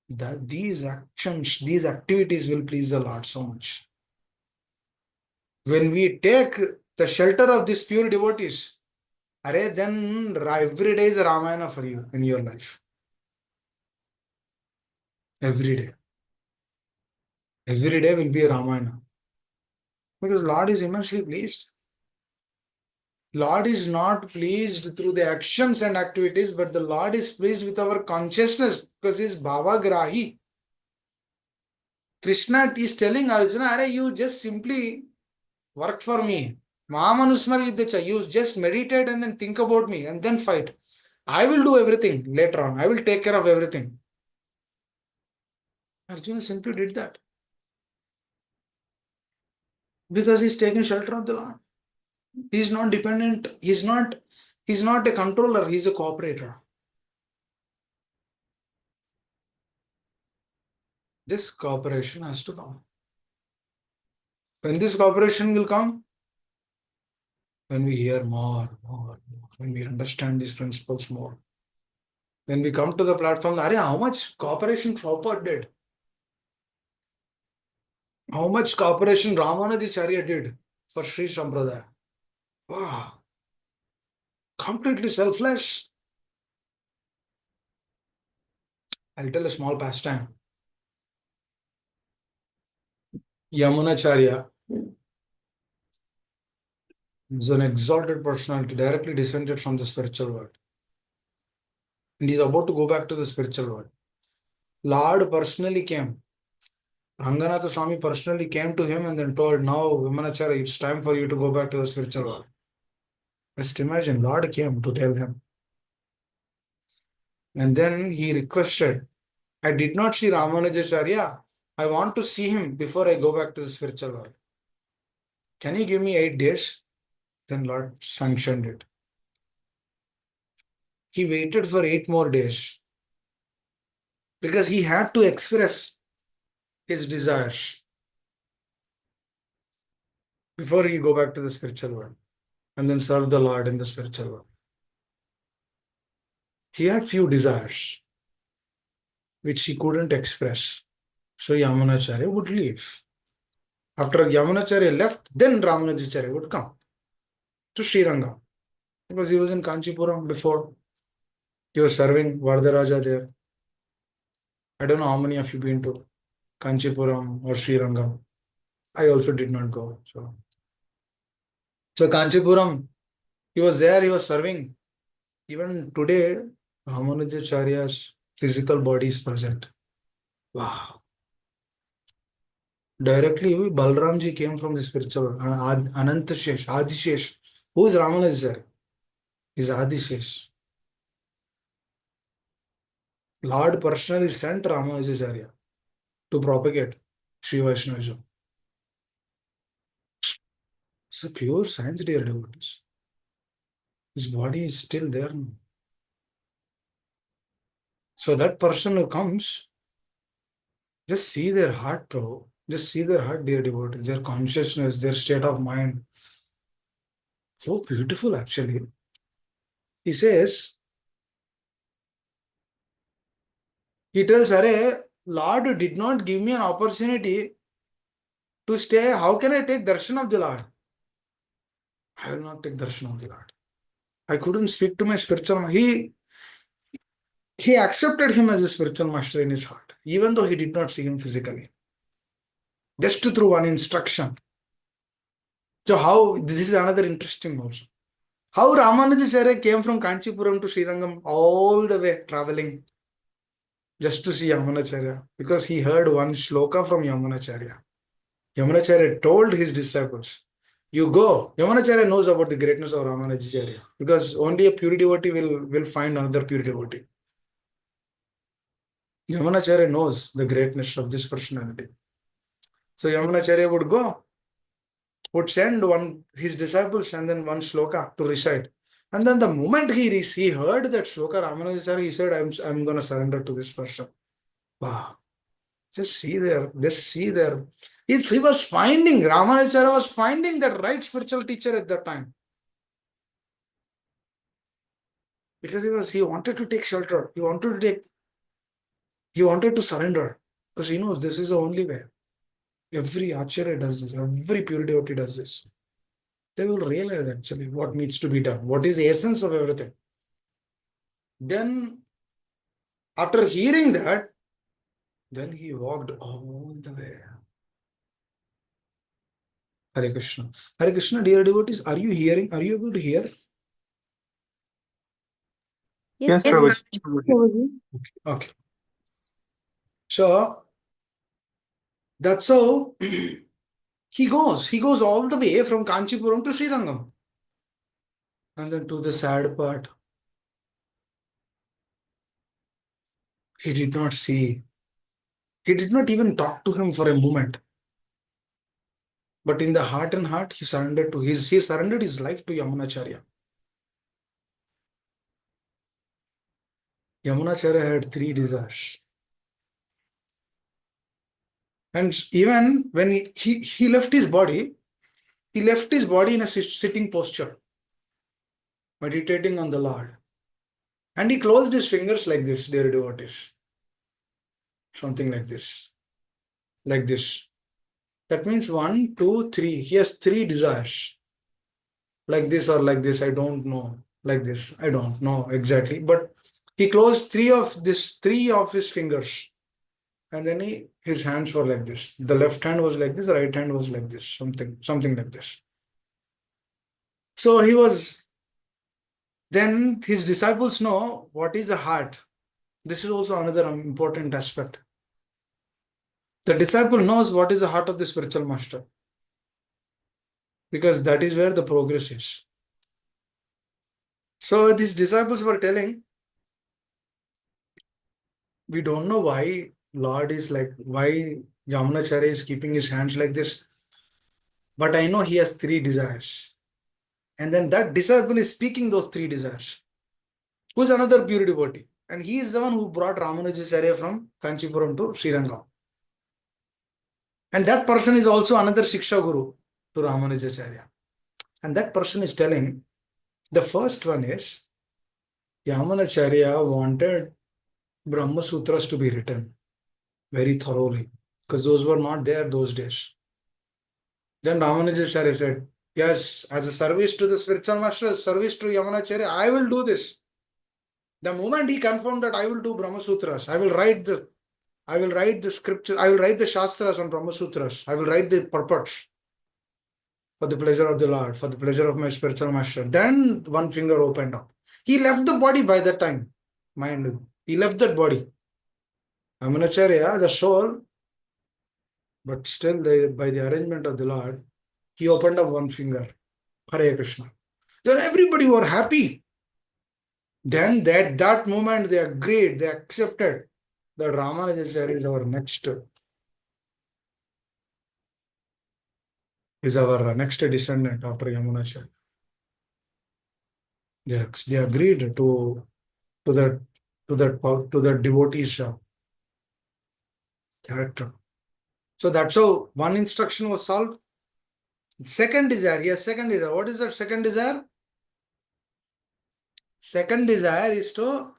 That these actions, these activities will please the Lord so much. When we take the shelter of these pure devotees, then every day is a Ramayana for you in your life. Every day. Every day will be a Ramayana. Because Lord is immensely pleased. Lord is not pleased through the actions and activities, but the Lord is pleased with our consciousness because He is Bhava Grahi. Krishna is telling Arjuna, you just simply work for me. You just meditate and then think about me and then fight. I will do everything later on. I will take care of everything. Arjuna simply did that. Because he's taking shelter of the Lord. He's not dependent. He's not a controller. He's a cooperator. This cooperation has to come. When this cooperation will come, when we hear more, when we understand these principles more, when we come to the platform, how much cooperation Prabhupada did? How much cooperation Ramanujacharya did for Sri Sampradaya? Wow, completely selfless. I'll tell a small pastime. Yamunacharya is an exalted personality, directly descended from the spiritual world. And he's about to go back to the spiritual world. Lord personally came. Ranganatha Swami personally came to him and then told, now, Yamunacharya, it's time for you to go back to the spiritual world. Just imagine, Lord came to tell him. And then he requested, I did not see Ramanujacharya. I want to see him before I go back to the spiritual world. Can you give me 8 days? Then Lord sanctioned it. He waited for 8 more days because he had to express his desires before he go back to the spiritual world and then serve the Lord in the spiritual world. He had few desires which he couldn't express. So Yamunacharya would leave. After Yamunacharya left, then Ramanujacharya would come to Srirangam because he was in Kanchipuram before. He was serving Vardaraja there. I don't know how many of you been to Kanchipuram or Srirangam. I also did not go. So Kanchipuram, he was there, he was serving. Even today, Ramanujacharya's physical body is present. Wow. Directly, Balramji came from the spiritual Anantashesh, Adishesh. Who is Ramanujacharya? Is Adishesh. Lord personally sent Ramanujacharya to propagate Sri Vaishnavism. It's a pure science, dear devotees. His body is still there. So that person who comes, just see their heart, bro. Just see their heart, dear devotees, their consciousness, their state of mind. So beautiful, actually. He says, he tells, Arey, Lord did not give me an opportunity to stay. How can I take darshan of the Lord? I will not take darshan of the Lord. I couldn't speak to my spiritual. He accepted him as a spiritual master in his heart, even though he did not see him physically. Just through one instruction. So how, this is another interesting also. How Ramanujacharya came from Kanchipuram to Srirangam all the way traveling just to see Yamunacharya because he heard one shloka from Yamunacharya. Yamunacharya told his disciples, you go. Yamunacharya knows about the greatness of Ramanujacharya because only a pure devotee will find another pure devotee. Yamunacharya knows the greatness of this personality. So Yamunacharya would go, would send one his disciples and then one shloka to recite. And then the moment he heard that shloka Ramanujacharya, he said, I'm going to surrender to this person. Wow. Just see there. Just see there. He was finding, Ramanujacharya was finding that right spiritual teacher at that time. Because he wanted to take shelter. He wanted to surrender. Because he knows this is the only way. Every acharya does this. Every pure devotee does this. They will realize actually what needs to be done. What is the essence of everything. Then, after hearing that, then he walked all the way. Hare Krishna. Hare Krishna, dear devotees, are you hearing? Are you able to hear? Yes, Yes, Prabhuji. Prabhuji. Okay. So, that's how he goes. He goes all the way from Kanchipuram to Srirangam. And then to the sad part, he did not see. He did not even talk to him for a moment. But in the heart and heart, he surrendered his life to Yamunacharya. Yamunacharya had 3 desires. And even when he left his body, he left his body in a sitting posture, meditating on the Lord. And he closed his fingers like this, dear devotees. Something like this. Like this. That means 1, 2, 3. He has 3 desires. Like this or like this, I don't know. Like this, I don't know exactly. But he closed three of his fingers. And then his hands were like this. The left hand was like this, the right hand was like this. Something like this. So then his disciples know what is the heart. This is also another important aspect. The disciple knows what is the heart of the spiritual master, because that is where the progress is. So these disciples were telling, we don't know why Lord is like, why Yamunacharya is keeping his hands like this, but I know he has 3 desires. And then that disciple is speaking those 3 desires. Who's another pure devotee? And he is the one who brought Ramanujacharya from Kanchipuram to Srirangam. And that person is also another Shiksha Guru to Ramanujacharya. And that person is telling, the first one is, Yamunacharya wanted Brahma Sutras to be written very thoroughly, because those were not there those days. Then Ramanujacharya said, yes, as a service to the spiritual master, service to Yamunacharya, I will do this. The moment he confirmed that I will do Brahma Sutras, I will write the scripture, I will write the Shastras on Brahma Sutras, I will write the purports for the pleasure of the Lord, for the pleasure of my spiritual master. Then one finger opened up. He left the body by that time. Mind you, he left that body. Yamunacharya, the soul, but still by the arrangement of the Lord, he opened up one finger. Hare Krishna. Then everybody were happy. Then that moment they agreed, they accepted that Ramanujacharya is our next descendant after Yamunacharya. They agreed to that devotee's character. So that's how one instruction was solved. Second desire, yes, second desire. What is that second desire? Second desire is to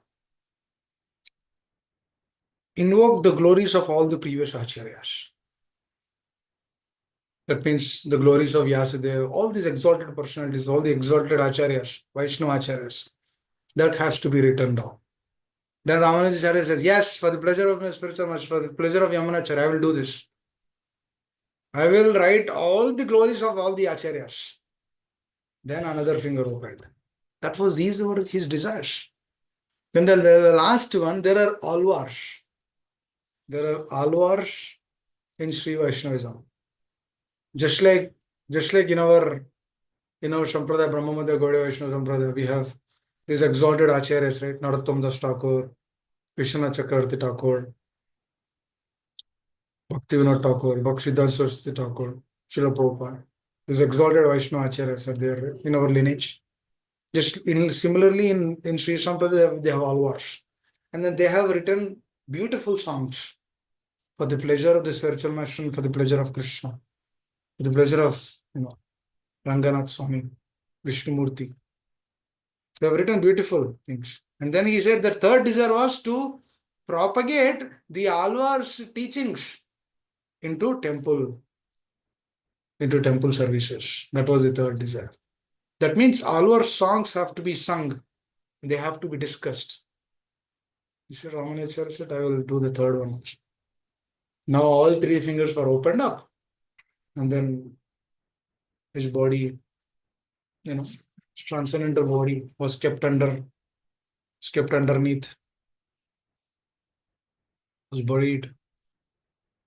invoke the glories of all the previous acharyas. That means the glories of Vyasadeva, all these exalted personalities, all the exalted acharyas, Vaishnava acharyas, that has to be written down. Then Ramanujacharya says, yes, for the pleasure of my spiritual master, for the pleasure of Yamunacharya, I will do this. I will write all the glories of all the acharyas. Then another finger opened. These were his desires. Then the last one, there are alvars. There are alvars in Sri Vaishnavism. Just like in our Sampradaya, Brahmamadya Gaudiya Vaishnava Sampradaya, we have these exalted acharyas, right? Narottam Das Thakur, Vishwanath Chakravarti Thakur, Bhaktivinoda Thakur, Bhaktisiddhanta Saraswati Thakur, Srila Prabhupada. These exalted Vaishnava acharyas are there in our lineage. Similarly in Sri Sampradaya, they have alvars. And then they have written beautiful songs for the pleasure of the spiritual master and for the pleasure of Krishna, for the pleasure of Ranganath Swami, Vishnumurti. They have written beautiful things. And then he said the third desire was to propagate the alvars teachings into temple services. That was the third desire. That means alvar songs have to be sung. They have to be discussed. He said, Ramanacharya said, I will do the third one also. Now all 3 fingers were opened up. And then his body, transcendental body was kept underneath, was buried.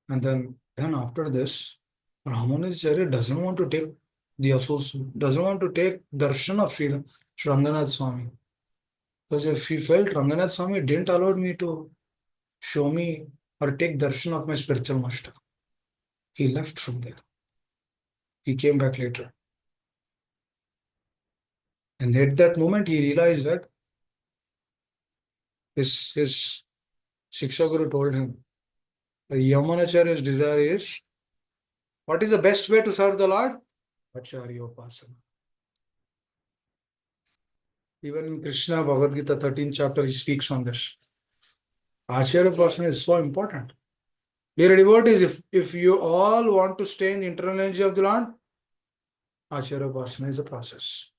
And then after this, Ramanujacharya doesn't want to take doesn't want to take darshan of Sri Ranganath Swami. Because if he felt Ranganath Swami didn't allow me to show me or take darshan of my spiritual master, he left from there. He came back later. And at that moment, he realized that his Shiksha Guru told him, Yamunacharya's desire is, what is the best way to serve the Lord? Acharyopasana. Even in Krishna Bhagavad Gita 13th chapter, he speaks on this. Acharyopasana is so important. Dear devotees, if you all want to stay in the internal energy of the Lord, Acharyopasana is a process.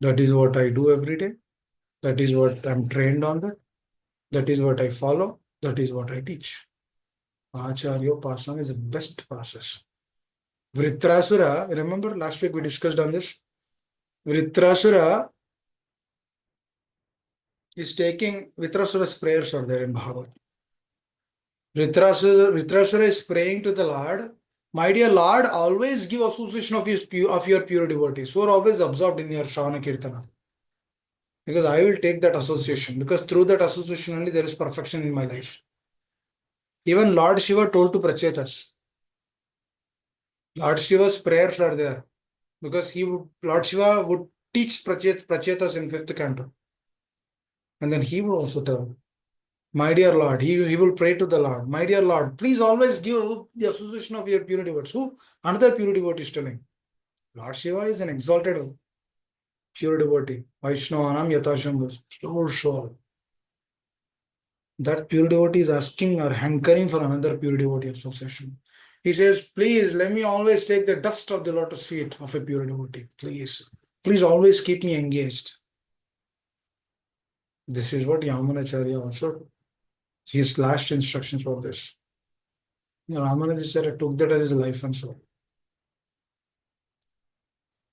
That is what I do every day. That is what I'm trained on that. That is what I follow. That is what I teach. Acharyopasana is the best process. Vritrasura, remember last week we discussed on this? Vritrasura is taking, Vritrasura's prayers are there in Bhagavad. Vritrasura is praying to the Lord, my dear Lord, always give association of your pure devotees who are always absorbed in your Shravana Kirtana. Because I will take that association, because through that association only there is perfection in my life. Even Lord Shiva told to Prachetas. Lord Shiva's prayers are there, because Lord Shiva would teach Prachetas in 5th canto. And then he will also tell, my dear Lord, he will pray to the Lord, my dear Lord, please always give the association of your pure devotees. Who? Another pure devotee is telling. Lord Shiva is an exalted pure devotee. Vaishnavanam Yatasham, pure soul. That pure devotee is asking or hankering for another pure devotee association. He says, please let me always take the dust of the lotus feet of a pure devotee. Please. Please always keep me engaged. This is what Yamunacharya also, his last instructions for this. Ramanujacharya took that as his life and soul.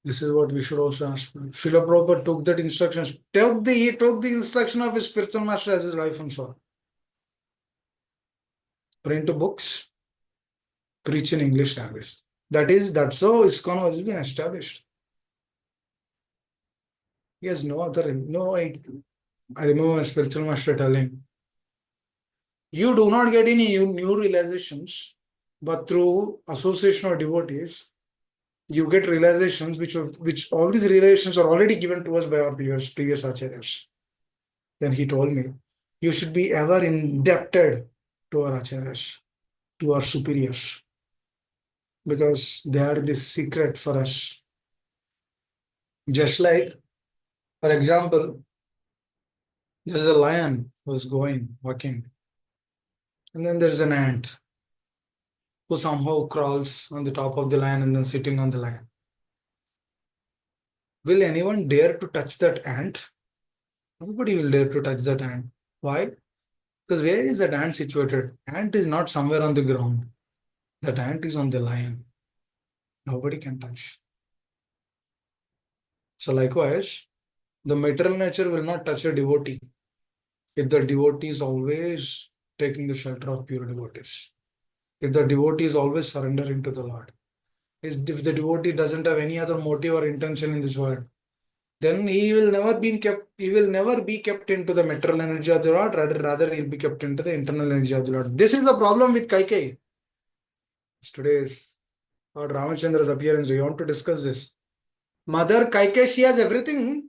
This is what we should also ask. Srila Prabhupada took that instructions, he took the instruction of his spiritual master as his life and soul. Print books, preach in English language. That's how ISKCON has been established. He has no other, I remember my spiritual master telling, you do not get any new realizations, but through association of devotees, you get realizations which all these realizations are already given to us by our previous acharyas. Then he told me, you should be ever indebted to our acharyas, to our superiors, because they are the secret for us. Just like, for example, there's a lion who's walking, and then there's an ant who somehow crawls on the top of the lion and then sitting on the lion. Will anyone dare to touch that ant? Nobody will dare to touch that ant. Why? Because where is that ant situated? Ant is not somewhere on the ground. That ant is on the lion. Nobody can touch. So likewise, the material nature will not touch a devotee if the devotee is always taking the shelter of pure devotees. If the devotee is always surrendering to the Lord. If the devotee doesn't have any other motive or intention in this world, then he will never be kept into the material energy of the Lord, rather he'll be kept into the internal energy of the Lord. This is the problem with Kaikeyi. Today's Lord Ramachandra's appearance. We want to discuss this. Mother Kaikeyi, she has everything,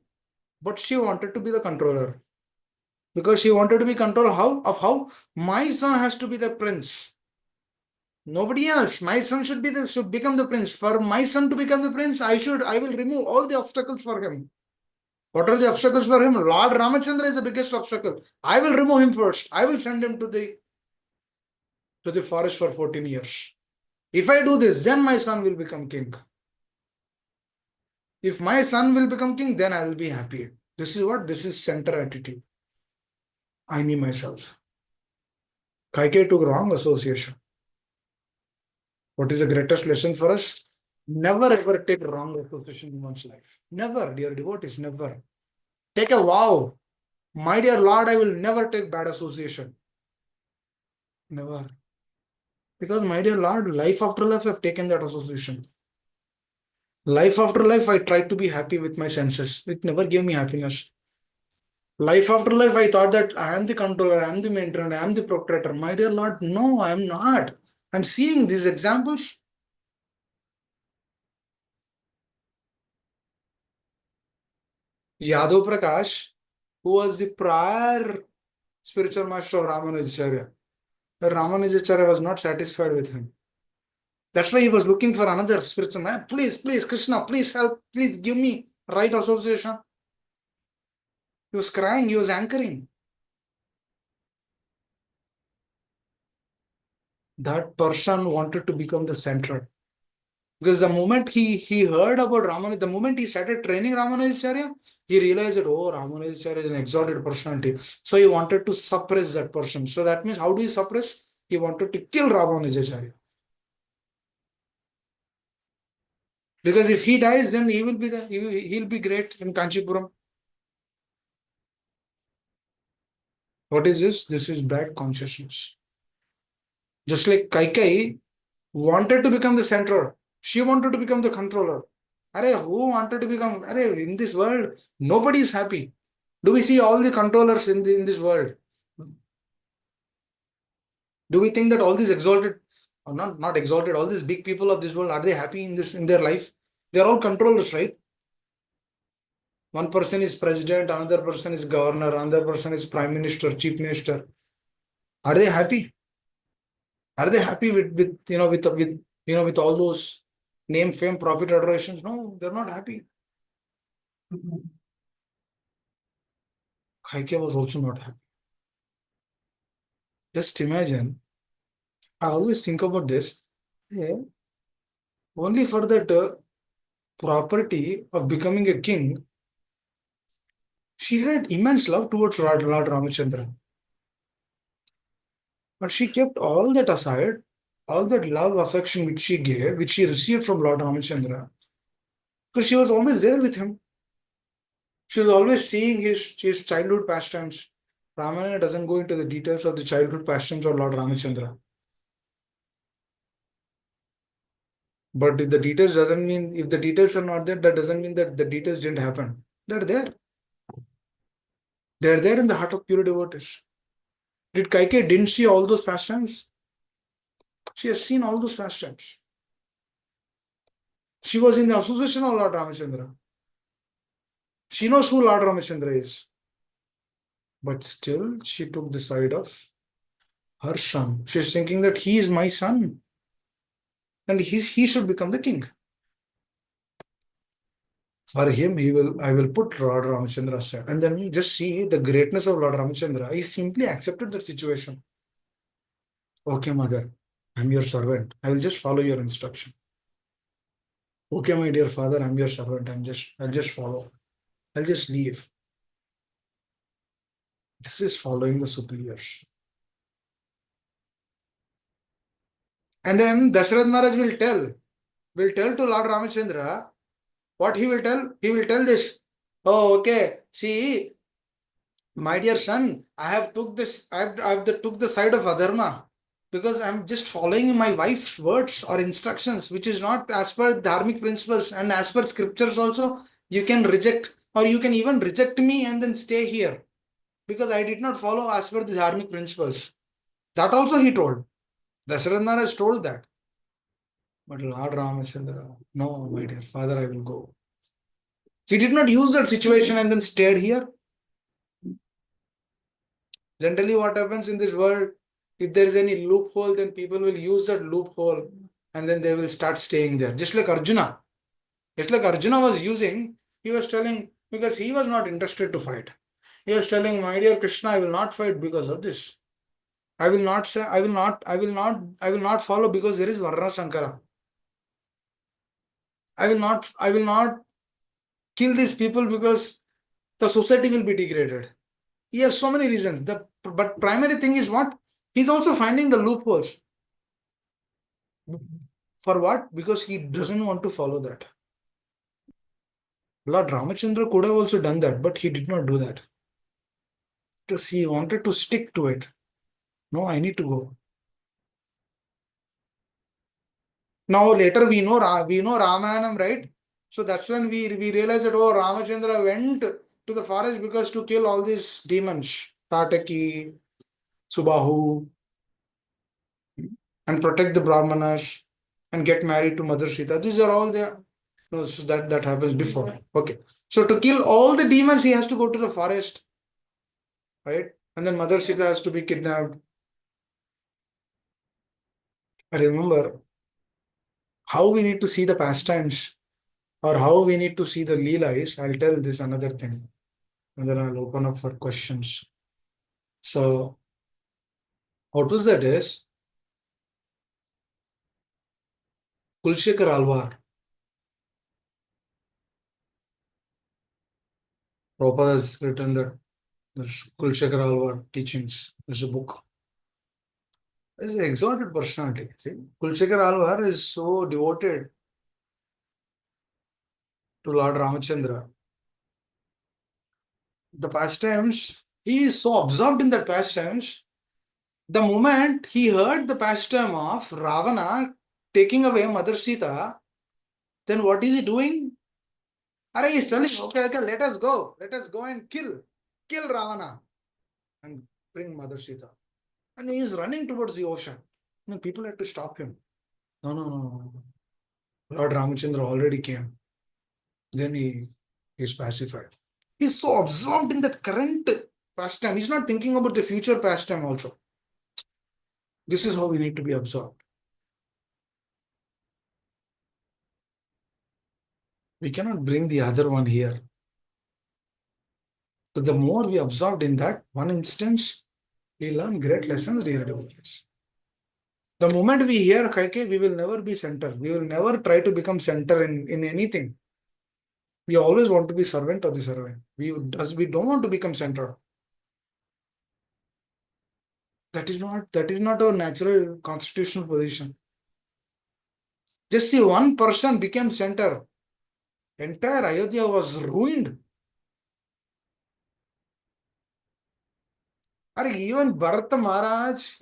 but she wanted to be the controller. Because she wanted to be control how my son has to be the prince. Nobody else. My son should become the prince. For my son to become the prince, I will remove all the obstacles for him. What are the obstacles for him? Lord Ramachandra is the biggest obstacle. I will remove him first. I will send him to the forest for 14 years. If I do this, then my son will become king. If my son will become king, then I will be happy. This is center attitude. I me myself. Kaikeyi took wrong association. What is the greatest lesson for us? Never ever take wrong association in one's life. Never, dear devotees, never. Take a vow. My dear Lord, I will never take bad association. Never. Because my dear Lord, life after life, I've taken that association. Life after life, I tried to be happy with my senses. It never gave me happiness. Life after life, I thought that I am the controller, I am the maintainer, I am the proprietor. My dear Lord, no, I am not. I'm seeing these examples. Yadav Prakash, who was the prior spiritual master of Ramanujacharya. But Ramanujacharya was not satisfied with him. That's why he was looking for another spiritual man. Please, please, Krishna, please help. Please give me right association. He was crying, he was anchoring. That person wanted to become the center. Because the moment he heard about Ramanuja, the moment he started training Ramanujacharya, he realized that, oh, Ramanujacharya is an exalted personality. So he wanted to suppress that person. So that means, how do you suppress? He wanted to kill Ramanujacharya. Because if he dies, then he will be he'll be great in Kanchipuram. What is this? This is bad consciousness. Just like Kaikai wanted to become the center, she wanted to become the controller. Arey, who wanted to become? Arey, in this world, nobody is happy. Do we see all the controllers in this world? Do we think that all these exalted, or not exalted, all these big people of this world, are they happy in their life? They are all controllers, right? One person is president, another person is governor, another person is prime minister, chief minister. Are they happy? Are they happy with all those name, fame, profit, adorations? No, they're not happy. Kaikeya was also not happy. Just imagine. I always think about this. Yeah, only for that property of becoming a king, she had immense love towards Lord Ramachandra. But she kept all that aside, all that love, affection which she gave, which she received from Lord Ramachandra, because she was always there with him. She was always seeing his childhood pastimes. Ramayana doesn't go into the details of the childhood pastimes of Lord Ramachandra. But if the details doesn't mean, if the details are not there, that doesn't mean that the details didn't happen. They're there. They're there in the heart of pure devotees. Did Kaikeyi didn't see all those pastimes? She has seen all those pastimes. She was in the association of Lord Ramachandra. She knows who Lord Ramachandra is. But still, she took the side of her son. She's thinking that he is my son. And he should become the king. For him, I will put Lord Ramachandra aside. And then just see the greatness of Lord Ramachandra. He simply accepted that situation. Okay, mother, I'm your servant. I will just follow your instruction. Okay, my dear father, I'm your servant. I'll just follow. I'll just leave. This is following the superiors. And then Dasharath Maharaj will tell to Lord Ramachandra, what he will tell? He will tell this. Oh, okay. See, my dear son, I have took took the side of adharma because I'm just following my wife's words or instructions, which is not as per dharmic principles and as per scriptures also. You can reject or you can even reject me and then stay here because I did not follow as per the dharmic principles. That also he told. Dasharatha Maharaj told that. But Lord Ramachandra, no, my dear father, I will go. He did not use that situation and then stayed here. Generally, what happens in this world, if there is any loophole, then people will use that loophole and then they will start staying there. Just like Arjuna. Just like Arjuna was using, he was telling, because he was not interested to fight. He was telling, my dear Krishna, I will not fight because of this. I will not say, I will not follow because there is Varna Sankara. I will not kill these people because the society will be degraded. He has so many reasons. But primary thing is what? He's also finding the loopholes. For what? Because he doesn't want to follow that. Lord Ramachandra could have also done that, but he did not do that. Because he wanted to stick to it. No, I need to go. Now later we know Ramayanam, right? So that's when we realize that oh, Ramachandra went to the forest because to kill all these demons, Tataki, Subahu, and protect the Brahmanas and get married to Mother Sita. These are all there. No, so that happens before. Okay. So to kill all the demons, he has to go to the forest, right? And then Mother Sita has to be kidnapped. I remember how we need to see the pastimes or how we need to see the Leela is. I'll tell this another thing and then I'll open up for questions. So, what was that is Kulshekar Alvar. Prabhupada has written that there's Kulshekar Alvar teachings. There's a book. It's an exalted personality. See, Kulshekar Alvar is so devoted to Lord Ramachandra. The pastimes, he is so absorbed in the pastimes. The moment he heard the pastime of Ravana taking away Mother Sita, then what is he doing? Are he is telling, okay, let us go and kill Ravana and bring Mother Sita. And he is running towards the ocean. And people had to stop him. No. Lord Ramachandra already came. Then he is pacified. He's so absorbed in that current pastime. He's not thinking about the future pastime also. This is how we need to be absorbed. We cannot bring the other one here. So the more we absorbed in that one instance, we learn great lessons, dear devotees. The moment we hear Kaike, we will never be center. We will never try to become center in anything. We always want to be servant of the servant. We don't want to become center. That is not our natural constitutional position. Just see, one person became center. Entire Ayodhya was ruined. And even Bharata Maharaj,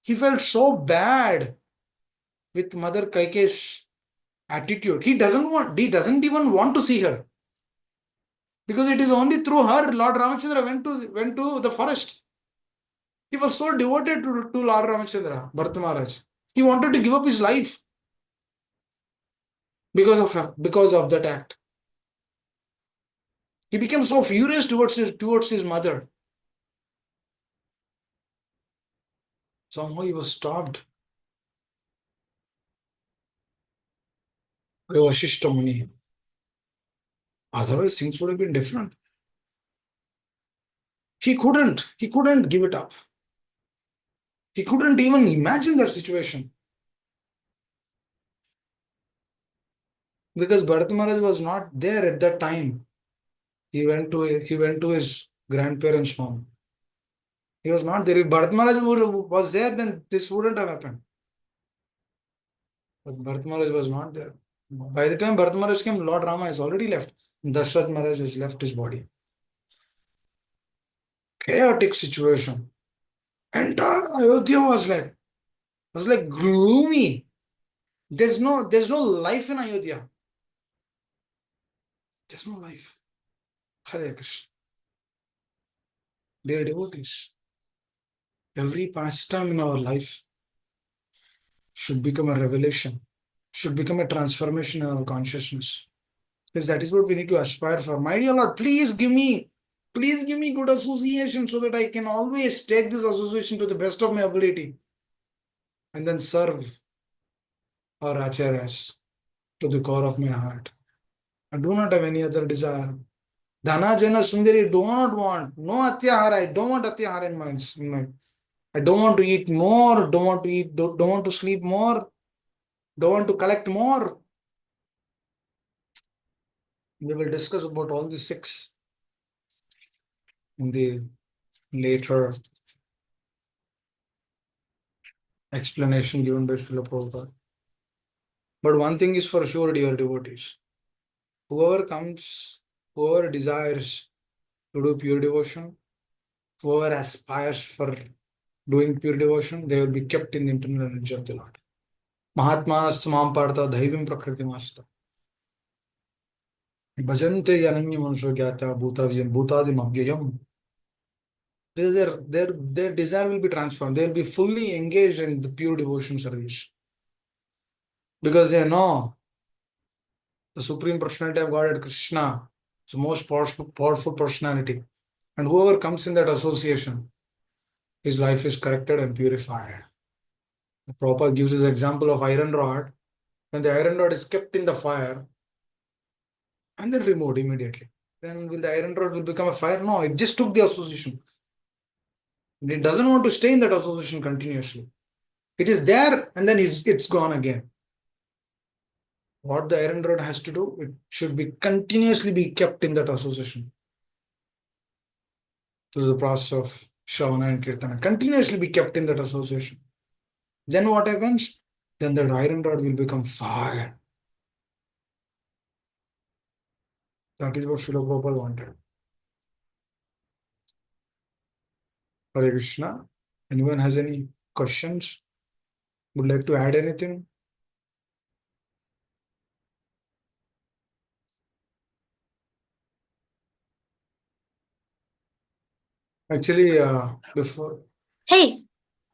he felt so bad with Mother Kaike's attitude. He doesn't even want to see her. Because it is only through her Lord Ramachandra went to the forest. He was so devoted to Lord Ramachandra, Bharata Maharaj. He wanted to give up his life because of that act. He became so furious towards his mother. Somehow he was stopped by Vashishta Muni. Otherwise, things would have been different. He couldn't give it up. He couldn't even imagine that situation. Because Bharata Maharaj was not there at that time. He went to his grandparents' home. He was not there. If Bharata Maharaj was there, then this wouldn't have happened. But Bharata Maharaj was not there. By the time Bharata Maharaj came, Lord Rama has already left. Dashrath Maharaj has left his body. Chaotic situation. Entire Ayodhya was like gloomy. There's no life in Ayodhya. There's no life. Hare Krishna. Dear devotees, every pastime in our life should become a revelation, should become a transformation in our consciousness. Because that is what we need to aspire for. My dear Lord, please give me good association so that I can always take this association to the best of my ability and then serve our acharyas to the core of my heart. I do not have any other desire. Dhana Jana Sundari do not want. No Atyahara. I don't want Atyahara in my. I don't want to eat more. Don't want to sleep more. Don't want to collect more. We will discuss about all the six in the later explanation given by Srila Prabhupada. But one thing is for sure, dear devotees. Whoever desires to do pure devotion, whoever aspires for doing pure devotion, they will be kept in the internal energy of the Lord. Mahatmanas mam partha daivim prakriti masta. Bhajante yananya manusho gyata bhutadim abhyayam. Because their desire will be transformed. They will be fully engaged in the pure devotion service. Because they know the Supreme Personality of Godhead, Krishna, is the most powerful personality. And whoever comes in that association, his life is corrected and purified. The Prabhupada gives his example of iron rod. When the iron rod is kept in the fire and then removed immediately, then will the iron rod will become a fire? No, it just took the association. It doesn't want to stay in that association continuously. It is there and then it's gone again. What the iron rod has to do, it should be continuously be kept in that association through the process of Shravana and Kirtana. Continuously be kept in that association. Then what happens? Then that iron rod will become fire. That is what Srila Prabhupada wanted. Hare Krishna. Anyone has any questions? Would like to add anything? Actually, before Hey,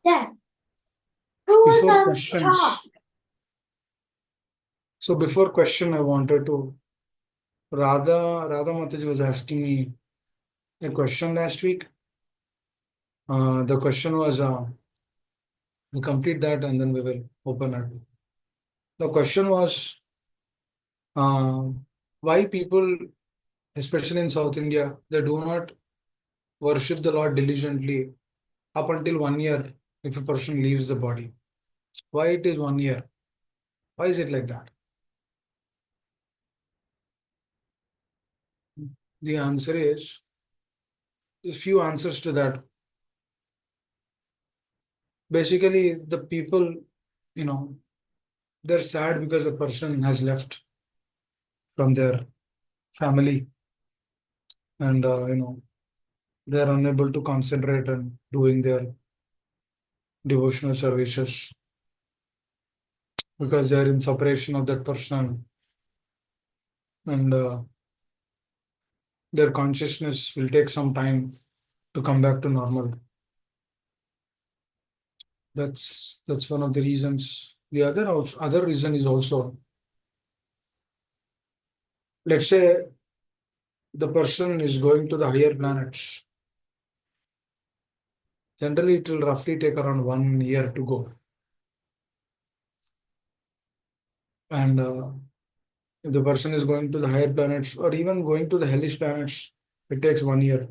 Dad, who was before on top? questions, so before question, I wanted to Radha Mataji was asking me a question last week. The question was, we complete that and then we will open it. The question was, uh, why people, especially in South India, they do not worship the Lord diligently up until 1 year if a person leaves the body. Why it is 1 year? Why is it like that? The answer is, a few answers to that. Basically, the people, you know, they're sad because a person has left from their family and, they're unable to concentrate on doing their devotional services because they're in separation of that person and their consciousness will take some time to come back to normal. That's one of the reasons. The other reason is also, let's say the person is going to the higher planets. Generally, it will roughly take around 1 year to go. And if the person is going to the higher planets or even going to the hellish planets, it takes 1 year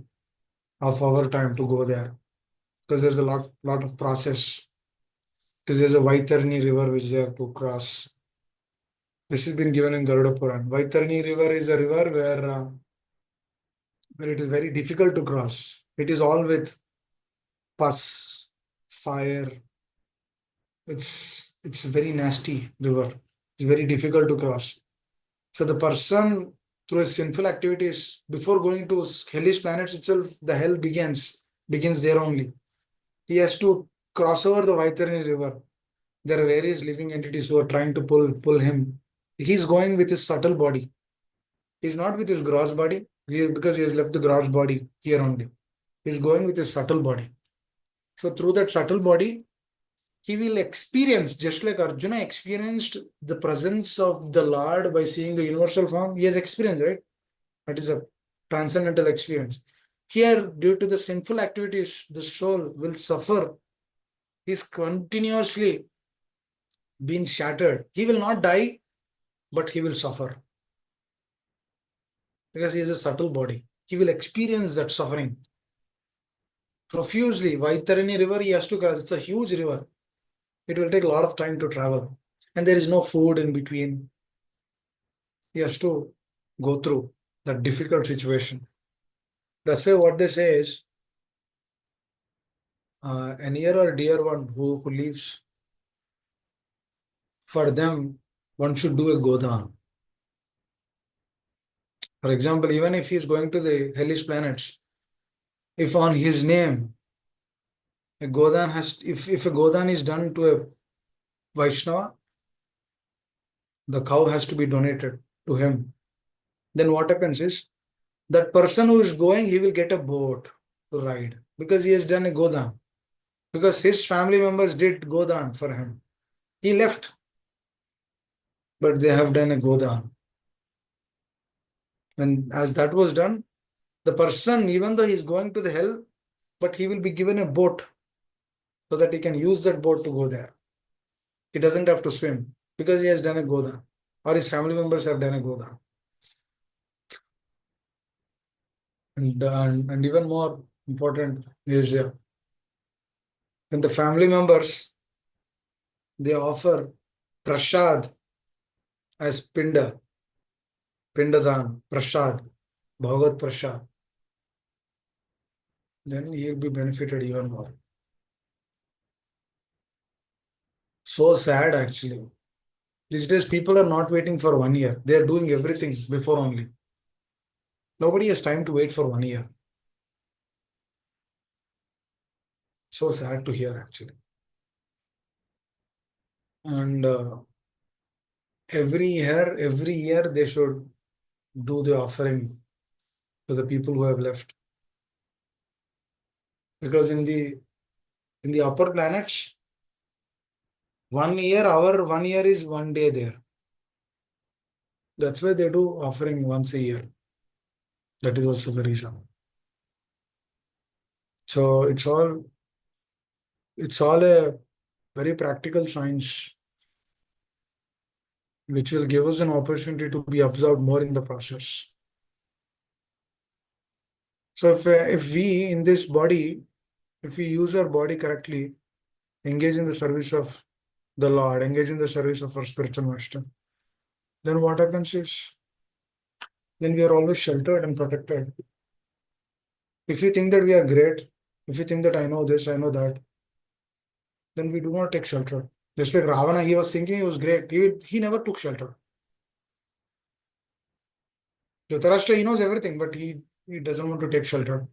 of our time to go there because there's a lot of process. Because there's a Vaitarni river which they have to cross. This has been given in Garuda Puran. Vaitarni river is a river where it is very difficult to cross. It is all with pus, fire. It's a very nasty river. It's very difficult to cross. So the person through his sinful activities, before going to hellish planets itself, the hell begins there only. He has to cross over the Vaitarni river. There are various living entities who are trying to pull him. He's going with his subtle body. He's not with his gross body because he has left the gross body here only. He's going with his subtle body. So through that subtle body, he will experience, just like Arjuna experienced the presence of the Lord by seeing the universal form. He has experienced, right? That is a transcendental experience. Here, due to the sinful activities, the soul will suffer. He's continuously being shattered. He will not die, but he will suffer because he is a subtle body. He will experience that suffering profusely. Vaitarani river, he has to cross. It's a huge river. It will take a lot of time to travel, and there is no food in between. He has to go through that difficult situation. That's why what they say is, a near or dear one who leaves, for them, one should do a Godan. For example, even if he is going to the hellish planets, if on his name a Godan if a Godan is done to a Vaishnava, the cow has to be donated to him. Then what happens is that person who is going, he will get a boat to ride because he has done a Godan. Because his family members did Godan for him. He left, but they have done a Godan. And as that was done, The person, even though he is going to the hell, but he will be given a boat so that he can use that boat to go there. He doesn't have to swim because he has done a Goda or his family members have done a Goda. And even more important is when the family members they offer prasad as pindadan, prasad, Bhagavad prasad, then he'll be benefited even more. So sad actually. These days people are not waiting for 1 year. They are doing everything before only. Nobody has time to wait for 1 year. So sad to hear actually. And every year they should do the offering to the people who have left. Because in the upper planets, 1 year, our 1 year is 1 day there. That's why they do offering once a year. That is also the reason. So it's all a very practical science which will give us an opportunity to be absorbed more in the process. So if we in this body, if we use our body correctly, engage in the service of the Lord, engage in the service of our spiritual master, then what happens is then we are always sheltered and protected. If we think that we are great, if we think that I know this, I know that, then we do not take shelter. Just like Ravana, he was thinking he was great. He never took shelter. Dhritarashtra, he knows everything, but he doesn't want to take shelter.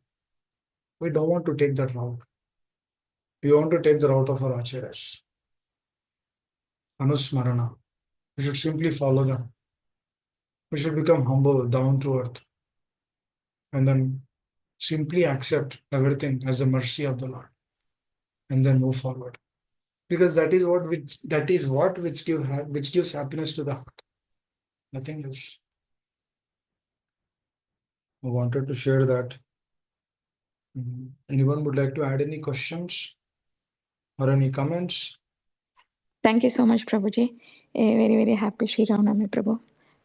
We don't want to take that route. We want to take the route of our acharyas. Anusmarana. We should simply follow them. We should become humble, down to earth, and then simply accept everything as the mercy of the Lord, and then move forward. Because that is what which gives happiness to the heart. Nothing else. I wanted to share that. Anyone would like to add any questions or any comments? Thank you so much, Prabhuji. A very, very happy Sri Ramanami, Prabhu.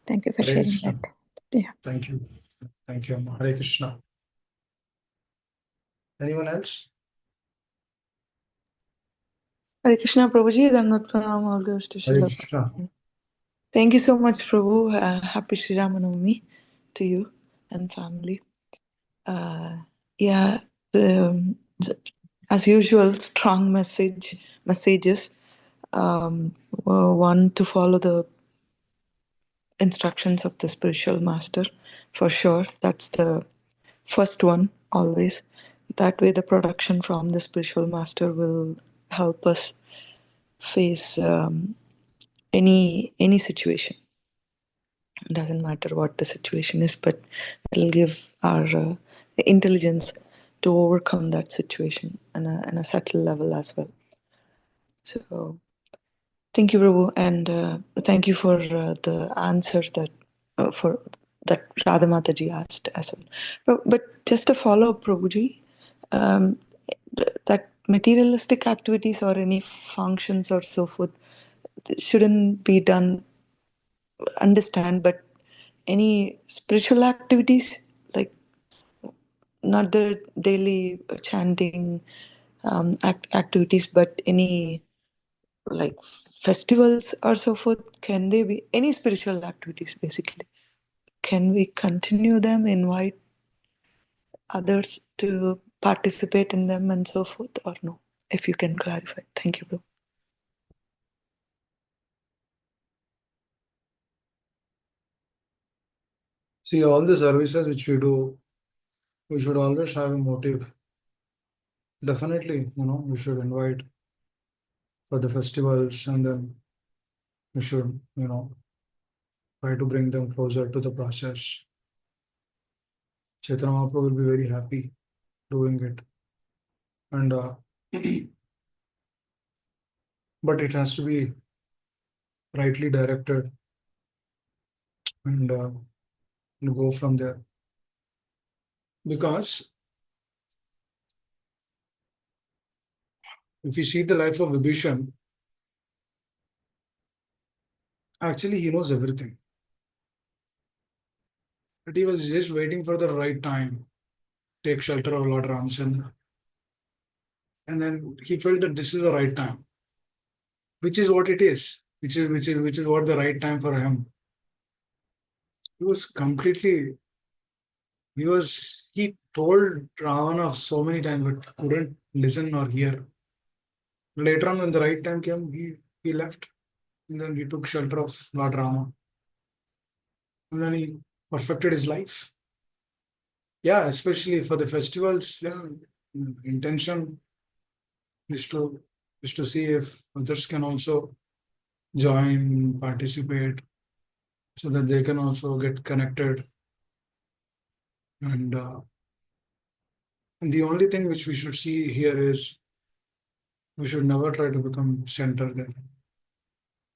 Thank you for Hare sharing Krishna. that. Yeah. Thank you. Thank you, Amma. Hare Krishna. Anyone else? Hare Krishna, Prabhuji. Dandavat Pranam, all goes to Hare Srila Krishna. Prabhuji. Thank you so much, Prabhu. Happy Sri Ramanavami to you and family. Yeah, as usual, strong messages. One, to follow the instructions of the spiritual master, for sure. That's the first one, always. That way, the production from the spiritual master will help us face any situation. It doesn't matter what the situation is, but it'll give our intelligence to overcome that situation on a subtle level as well. So thank you, Prabhu, and thank you for the answer that Radha Mataji asked as well. But just a follow up, Prabhuji, um, that materialistic activities or any functions or so forth shouldn't be done, understand, but any spiritual activities, like not the daily chanting activities, but any like festivals or so forth, can they be any spiritual activities basically? Can we continue them, invite others to participate in them and so forth, or no? If you can clarify. Thank you, bro. See, all the services which we do, we should always have a motive. Definitely, we should invite for the festivals and then we should, try to bring them closer to the process. Chaitanya Mahaprabhu will be very happy doing it. And but it has to be rightly directed and go from there. Because if you see the life of Vibhishan, actually he knows everything. But he was just waiting for the right time, take shelter of Lord Ramchandra. And then he felt that this is the right time, which is what it is, which is what the right time for him. He was completely, he told Ravana so many times, but couldn't listen or hear. Later on, when the right time came, he left. And then he took shelter of Lord Rama. And then he perfected his life. Yeah, especially for the festivals, yeah, intention is to see if others can also join, participate, so that they can also get connected. And the only thing which we should see here is we should never try to become center there.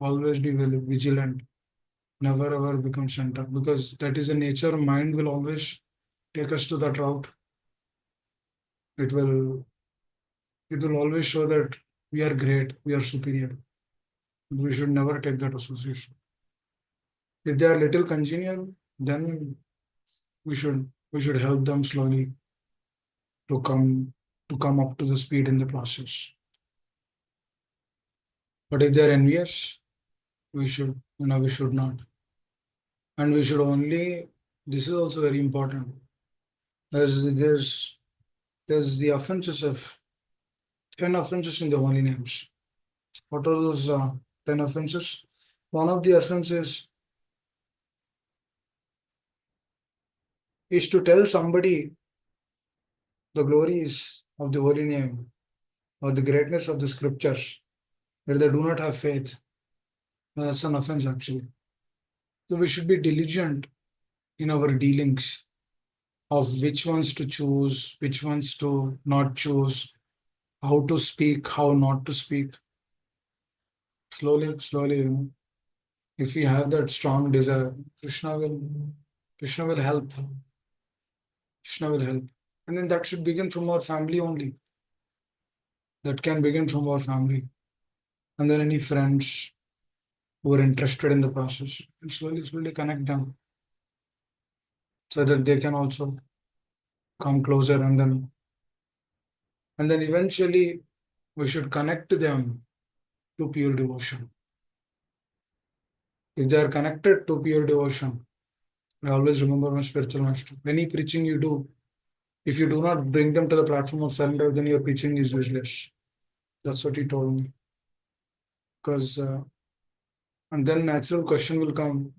Always be vigilant. Never ever become center, because that is the nature. Mind will always take us to that route. It will always show that we are great, we are superior. We should never take that association. If they are little congenial, then we should help them slowly to come up to the speed in the process. But if they are envious, we should not. And we should only, this is also very important. There's the offenses of 10 offenses in the holy names. What are those 10 offenses? One of the offenses is to tell somebody the glories of the holy name or the greatness of the scriptures, where they do not have faith. That's an offense, actually. So we should be diligent in our dealings of which ones to choose, which ones to not choose, how to speak, how not to speak. Slowly, if we have that strong desire, Krishna will help. Krishna will help. And then that should begin from our family only. That can begin from our family. And then any friends who are interested in the process, and slowly connect them so that they can also come closer, and then eventually we should connect them to pure devotion. If they are connected to pure devotion, I always remember my spiritual master. Any preaching you do, if you do not bring them to the platform of surrender, then your preaching is useless. That's what he told me. Because and then natural question will come.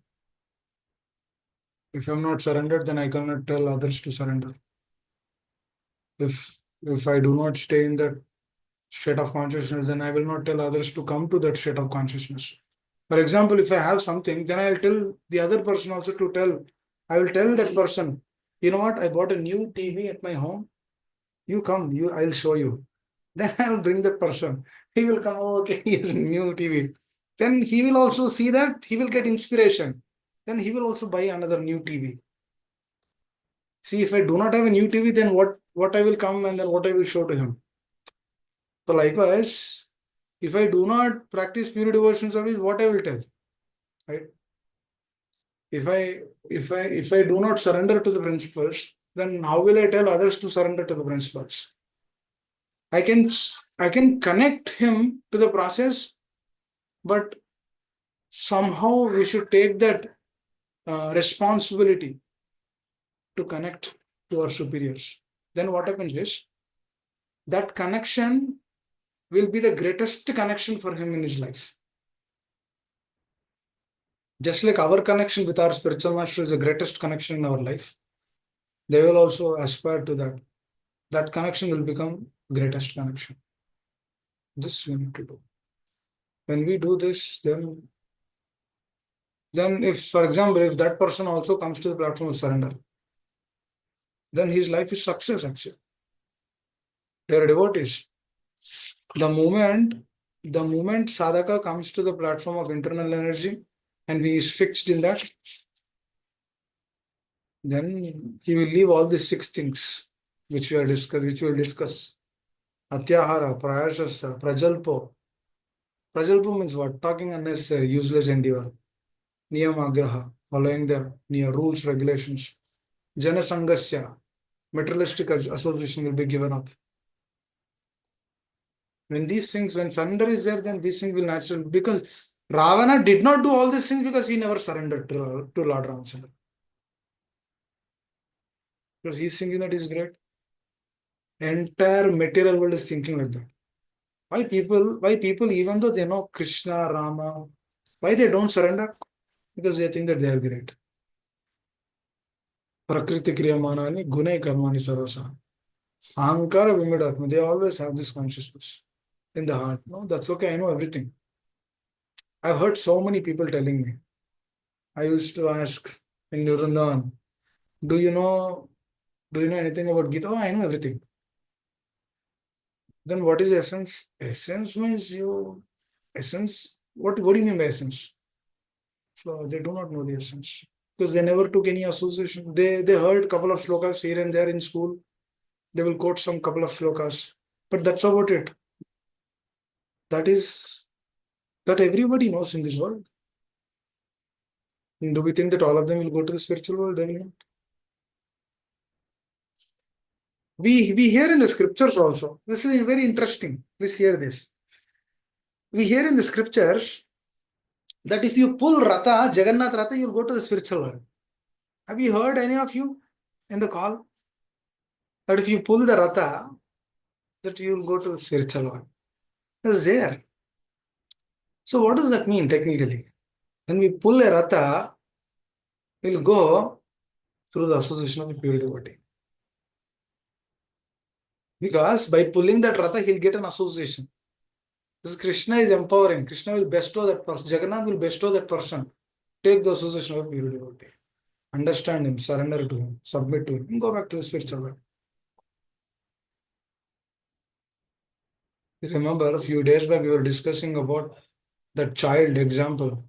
If I'm not surrendered, then I cannot tell others to surrender. If I do not stay in that state of consciousness, then I will not tell others to come to that state of consciousness. For example, if I have something, then I'll tell the other person also to tell. I will tell that person, you know what, I bought a new TV at my home. You come, I'll show you. Then I'll bring that person. He will come, oh, okay, he has a new TV. Then he will also see that, he will get inspiration. Then he will also buy another new TV. See, if I do not have a new TV, then what I will come and then what I will show to him. So likewise, if I do not practice pure devotion service, what I will tell, right? If I do not surrender to the principles, then how will I tell others to surrender to the principles? I can connect him to the process, but somehow we should take that responsibility to connect to our superiors. Then what happens is that connection will be the greatest connection for him in his life. Just like our connection with our spiritual master is the greatest connection in our life, they will also aspire to that. That connection will become greatest connection. This we need to do. When we do this, then if, for example, if that person also comes to the platform of surrender, then his life is success actually. They are devotees. The moment sadhaka comes to the platform of internal energy and he is fixed in that, then he will leave all these 6 things which we will discuss. Atyahara, Prayashasa, Prajalpo. Prajalpo means what? Talking unnecessary, useless endeavor. Niyamagraha, following the rules, regulations. Janasangasya, materialistic association will be given up. When surrender is there, then these things will naturally, because Ravana did not do all these things because he never surrendered to Lord Ramachandra. Because he is thinking that he is great. Entire material world is thinking like that. Why people, even though they know Krishna, Rama, why they don't surrender? Because they think that they are great. Prakriti Kriyamanani, Gunai Karmani Sarvasa. Ahankara Vimidatma, they always have this consciousness in the heart. No, that's okay, I know everything. I've heard so many people telling me. I used to ask in Nurundan, do you know anything about Gita? Oh, I know everything. Then what is essence? Essence means essence. What do you mean by essence? So they do not know the essence because they never took any association. They heard a couple of slokas here and there in school. They will quote some couple of slokas, but that's about it. That everybody knows in this world. Do we think that all of them will go to the spiritual world? They will not. We hear in the scriptures also. This is very interesting. Please hear this. We hear in the scriptures that if you pull Ratha, Jagannath Ratha, you'll go to the spiritual world. Have you heard any of you in the call? That if you pull the Ratha, that you'll go to the spiritual world. It's there. So what does that mean technically? When we pull a Ratha, we'll go through the association of a pure devotee. Because by pulling that Ratha, he'll get an association. This Krishna is empowering. Krishna will bestow that person. Jagannath will bestow that person. Take the association of a pure devotee. Understand him, surrender to him, submit to him, and go back to the spiritual world. Remember, a few days back we were discussing about that child example.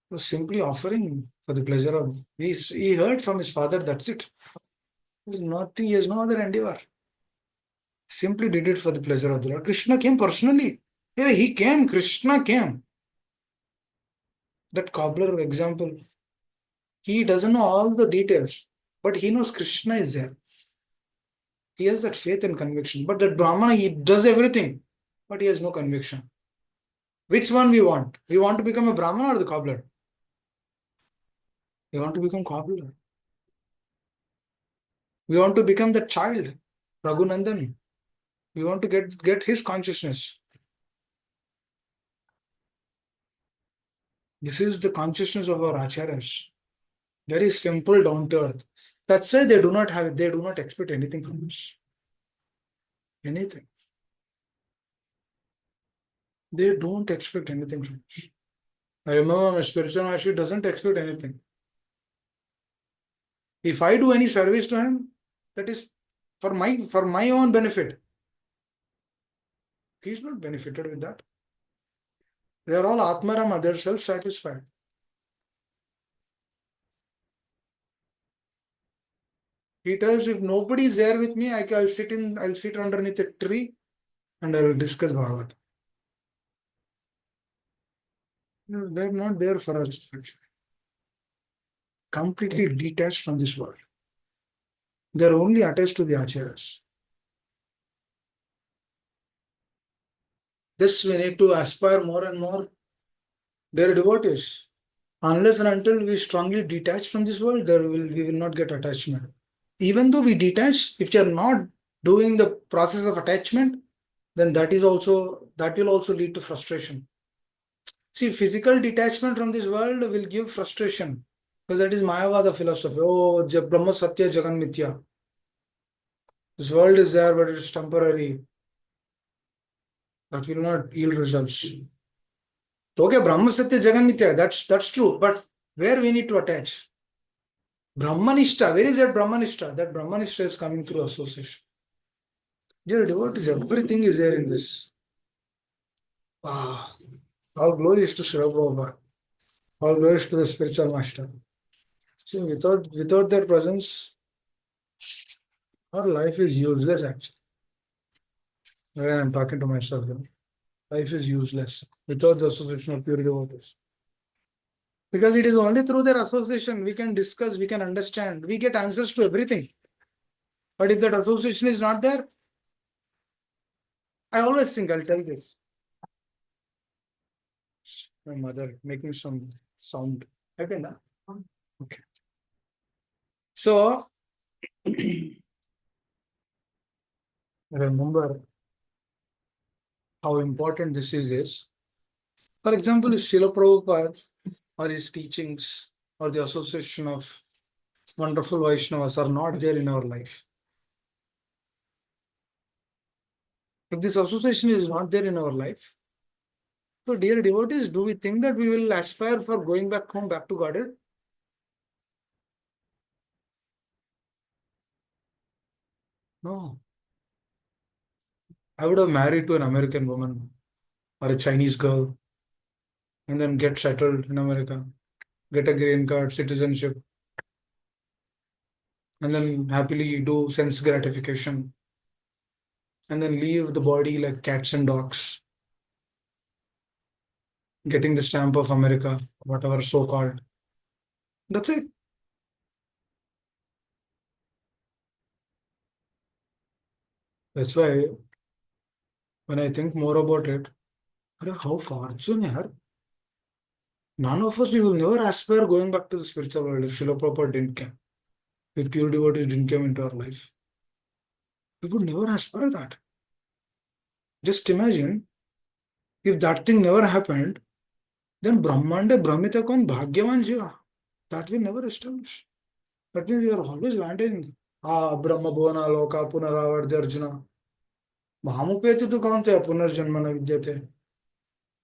He was simply offering for the pleasure of. He heard from his father, that's it. There's nothing, he has no other endeavor. Simply did it for the pleasure of the Lord. Krishna came personally. Yeah, he came, Krishna came. That cobbler example, he doesn't know all the details, but he knows Krishna is there. He has that faith and conviction. But that Brahmana, he does everything, but he has no conviction. Which one we want? We want to become a Brahmana or the cobbler? We want to become cobbler. We want to become the child, Raghunandan. We want to get his consciousness. This is the consciousness of our acharyas. Very simple, down to earth. That's why they do not expect anything from us. Anything. They don't expect anything from us. I remember my spiritual master doesn't expect anything. If I do any service to him, that is for my own benefit. He is not benefited with that. They are all Atmarama, they are self-satisfied. He tells, if nobody is there with me, I'll sit underneath a tree and I will discuss Bhagavad. No, they're not there for us. Completely detached from this world. They're only attached to the acharyas. This we need to aspire more and more. Dear devotees, unless and until we strongly detach from this world, we will not get attachment. Even though we detach, if you are not doing the process of attachment, then that will also lead to frustration. See, physical detachment from this world will give frustration, because that is Mayavada philosophy. Oh, Brahma Satya Jagan Mithya. This world is there, but it is temporary. That will not yield results. Okay, Brahma Satya Jagan Mithya, that's true, but where we need to attach? Brahmanishta, where is that Brahmanishta? That Brahmanishta is coming through association. Dear devotees, everything is there in this. All glory is to Srila Prabhupada. All glory is to the spiritual master. So without their presence, our life is useless actually. When I'm talking to myself, life is useless without the association of pure devotees. Because it is only through their association we can discuss, we can understand, we get answers to everything. But if that association is not there, I always think, I'll tell this. My mother making some sound. Okay, na? Okay. So remember how important this is. For example, if Srila Prabhupada or his teachings or the association of wonderful Vaishnavas are not there in our life, if this association is not there in our life, so dear devotees, do we think that we will aspire for going back home, back to Godhead? No. I would have married to an American woman or a Chinese girl and then get settled in America, get a green card, citizenship, and then happily do sense gratification, and then leave the body like cats and dogs, getting the stamp of America, whatever so called. That's it. That's why when I think more about it, how fortunate, yaar. None of us, we will never aspire going back to the spiritual world if Srila Prabhupada didn't come, if pure devotees didn't come into our life. We would never aspire that. Just imagine if that thing never happened, then Brahmanda Brahmita kon Bhagyavan Jiva. That will never establish. That means we are always wandering. Brahma Bhuvana Loka Punaravarti Arjuna. Mahamupeti to kaunte punarjanmana vidyate.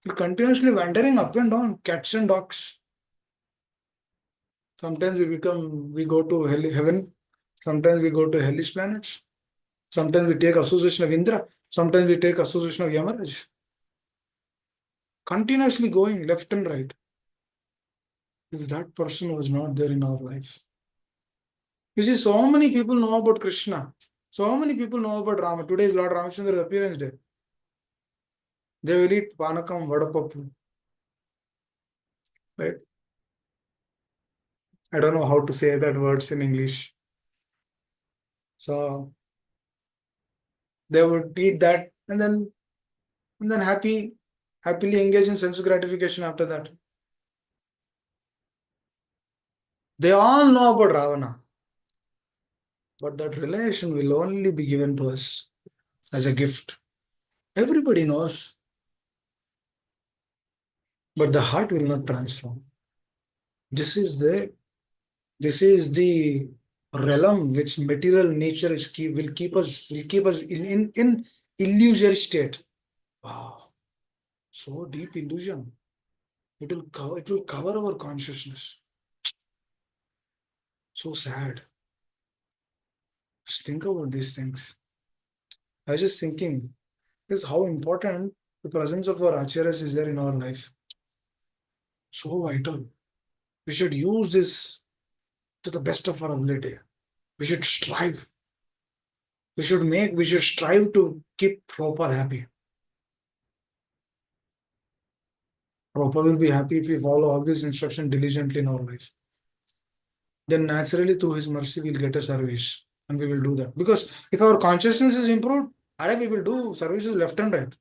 We continuously wandering up and down, cats and dogs. Sometimes we go to heaven. Sometimes we go to hellish planets. Sometimes we take association of Indra. Sometimes we take association of Yamaraj. Continuously going left and right. If that person was not there in our life. You see, so many people know about Krishna. So many people know about Rama. Today is Lord Ramachandra's appearance day. They will eat Panakam, Vadapappu. Right? I don't know how to say that words in English. So they would eat that and then happily engage in sense gratification after that. They all know about Ravana. But that relation will only be given to us as a gift. Everybody knows. But the heart will not transform. This is the realm which material nature will keep us in illusory state. Wow, so deep illusion. It will cover our consciousness. So sad. Just think about these things. I was just thinking, is how important the presence of our acharyas is there in our life. So vital. We should use this to the best of our ability. We should strive. We should strive to keep Prabhupada happy. Prabhupada will be happy if we follow all these instructions diligently in our life. Then naturally through his mercy we'll get a service and we will do that. Because if our consciousness is improved, we will do services left and right.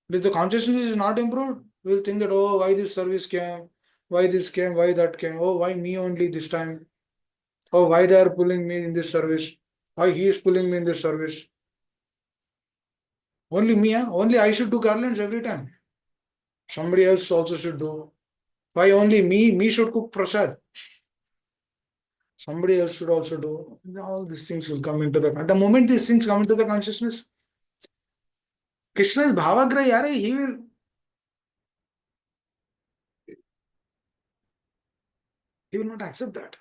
But if the consciousness is not improved, we'll think that, oh, why this service came, why this came, why that came, oh, why me only this time, oh, why they are pulling me in this service, why he is pulling me in this service. Only me, only I should do garlands every time. Somebody else also should do. Why only me? Me should cook prasad. Somebody else should also do. All these things will come into the moment these things come into the consciousness, Krishna is bhavagrahi, he will not accept that.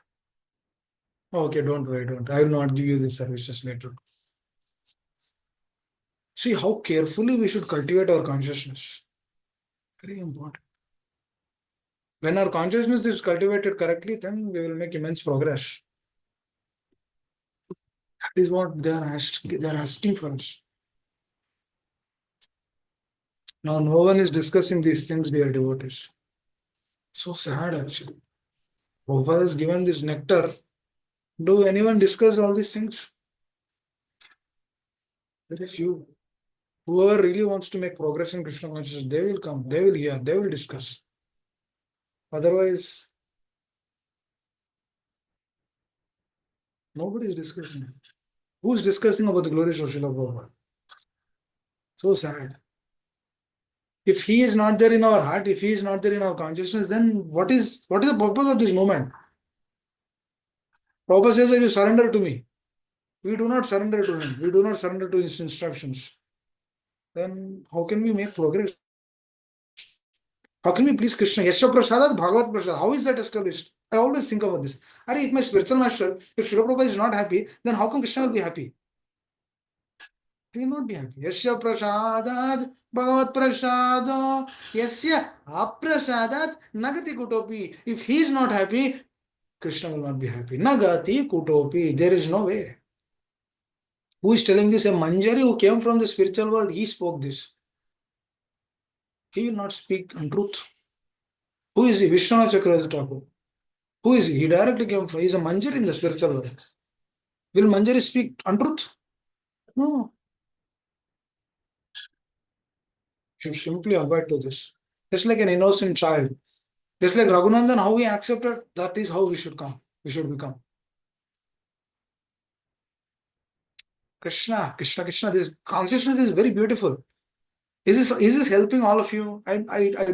Okay, don't worry, don't. I will not give you these services later. See how carefully we should cultivate our consciousness. Very important. When our consciousness is cultivated correctly, then we will make immense progress. That is what they are asking for us. Now, no one is discussing these things, dear devotees. So sad, actually. Prabhupada has given this nectar. Do anyone discuss all these things? Very few. Whoever really wants to make progress in Krishna consciousness, they will come, they will hear, they will discuss. Otherwise, nobody is discussing. Who is discussing about the glories of Srila Prabhupada? So sad. If he is not there in our heart, if he is not there in our consciousness, then what is the purpose of this moment? Prabhupada says that you surrender to me. We do not surrender to him. We do not surrender to his instructions. Then how can we make progress? How can we please Krishna? Yasya prasadat bhagavat prasad. How is that established? I always think about this. If my spiritual master, if Srila Prabhupada is not happy, then how come Krishna will be happy? He will not be happy. Yasya prasadat bhagavat prasado yasya aprasadat nagati kutopi. If he is not happy, Krishna will not be happy. Nagati kutopi. There is no way. Who is telling this? A Manjari who came from the spiritual world. He spoke this. He will not speak untruth. Who is he? Vishwanath Chakravarti Thakur. Who is he? He directly came from. He is a Manjari in the spiritual world. Will Manjari speak untruth? No. Should simply abide to this. Just like an innocent child. Just like Raghunandan, how we accepted, that is how we should come. We should become. Krishna, Krishna, Krishna. This consciousness is very beautiful. Is this helping all of you? I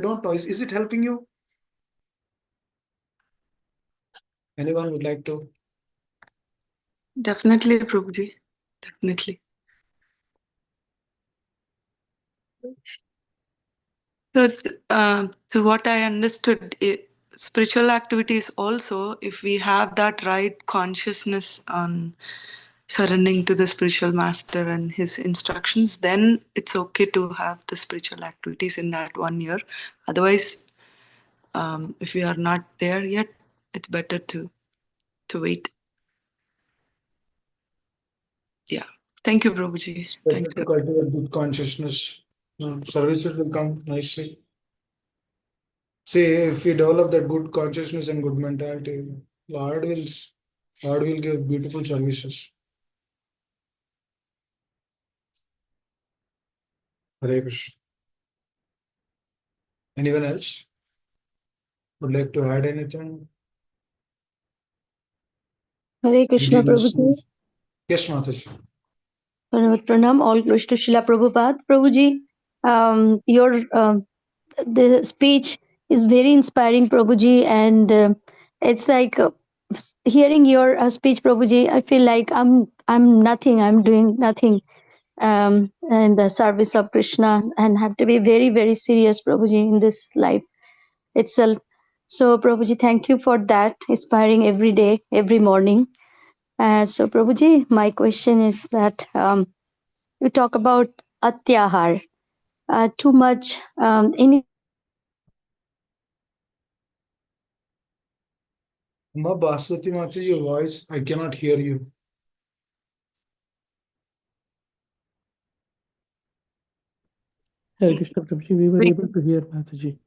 don't know. Is it helping you? Anyone would like to? Definitely, Prabhuji. Definitely. So what I understood, spiritual activities also, if we have that right consciousness on surrendering to the spiritual master and his instructions, then it's okay to have the spiritual activities in that 1 year. Otherwise, if we are not there yet, it's better to wait. Yeah. Thank you, Prabhuji. It's better Thank to you. cultivate good consciousness. Services will come nicely. See, if we develop that good consciousness and good mentality, Lord will give beautiful services. Hare Krishna. Anyone else would like to add anything? Hare Krishna Please. Prabhuji. Yes, Mataji. Pranam, all glories to Srila Prabhupada. Prabhuji, your the speech is very inspiring, Prabhuji, and it's like hearing your speech, Prabhuji. I feel like I'm nothing. I'm doing nothing in the service of Krishna, and have to be very, very serious, Prabhuji, in this life itself. So, Prabhuji, thank you for that, inspiring every day, every morning. So, Prabhuji, my question is that you talk about atyahar, too much, any. Ma Baswati Mataji, your voice, I cannot hear you. Hare Krishna Prabhuji, we were We- able to hear Mataji.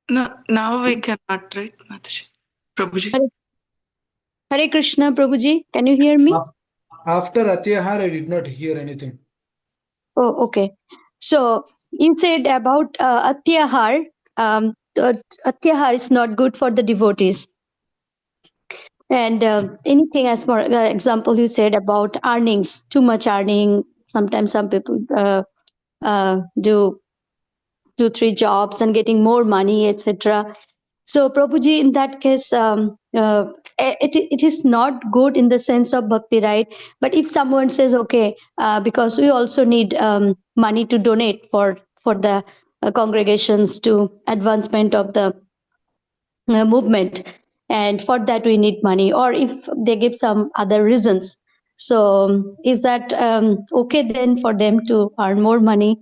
No, now we cannot, right, Mataji? Prabhuji? Hare Krishna, Prabhuji, can you hear me? After Atyahar, I did not hear anything. Oh, okay. So you said about atyahar. Atyahar is not good for the devotees. And anything as for example, you said about earnings, too much earning. Sometimes some people do 2-3 jobs and getting more money, etc. So, Prabhuji, in that case, it is not good in the sense of bhakti, right? But if someone says, okay, because we also need money to donate for the congregations to advancement of the movement, and for that we need money, or if they give some other reasons, so is that okay then for them to earn more money?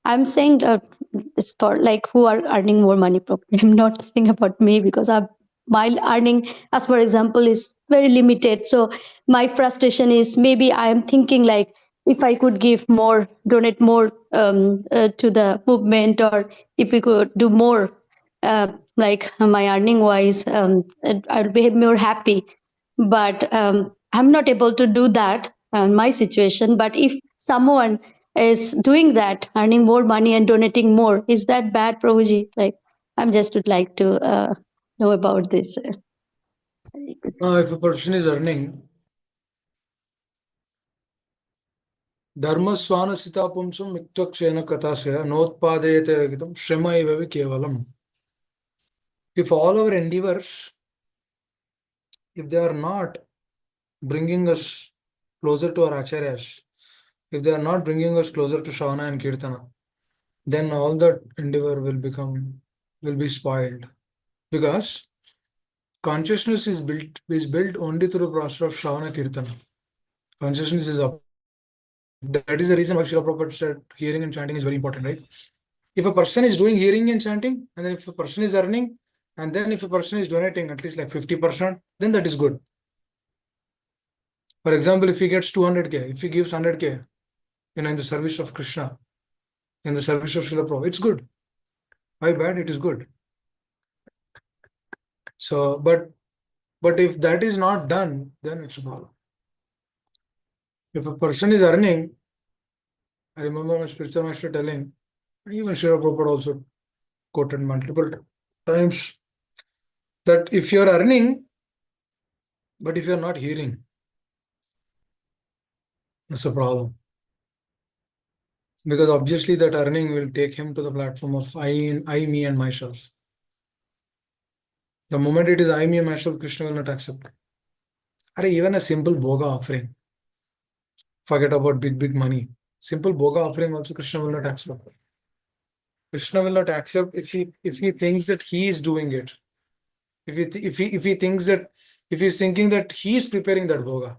I'm saying it's for like who are earning more money. Probably I'm not saying about me, because my earning, as for example, is very limited. So my frustration is, maybe I am thinking like, if I could give more, donate more to the movement, or if we could do more, like my earning wise, I'll be more happy. But I'm not able to do that in my situation. But if someone is doing that, earning more money and donating more, is that bad, Prabhuji? Like, I'm just would like to know about this. If a person is earning, Dharma Swana Sitapumsum Miktokshena Katasya Notpadayate Ragitam Shrema Ivavi Kevalam. If all our endeavors, if they are not bringing us closer to our acharyas, if they are not bringing us closer to Shravana and Kirtana, then all that endeavor will be spoiled. Because consciousness is built only through the process of Shravana Kirtana. Consciousness is up. That is the reason why Srila Prabhupada said hearing and chanting is very important, right? If a person is doing hearing and chanting, and then if a person is earning, and then if a person is donating at least like 50%, then that is good. For example, if he gets 200k, if he gives 100k, in the service of Krishna, in the service of Srila Prabhupada, it's good. Why bad? It is good. So, but if that is not done, then it's a problem. If a person is earning, I remember my spiritual master telling, even Srila Prabhupada also quoted multiple times, that if you're earning, but if you're not hearing, that's a problem. Because obviously that earning will take him to the platform of I, me, and myself. The moment it is I, me, and myself, Krishna will not accept. Even a simple bhoga offering, forget about big money. Simple bhoga offering also Krishna will not accept. Krishna will not accept if he thinks that he is doing it. If he thinks that, if he is thinking that he is preparing that bhoga,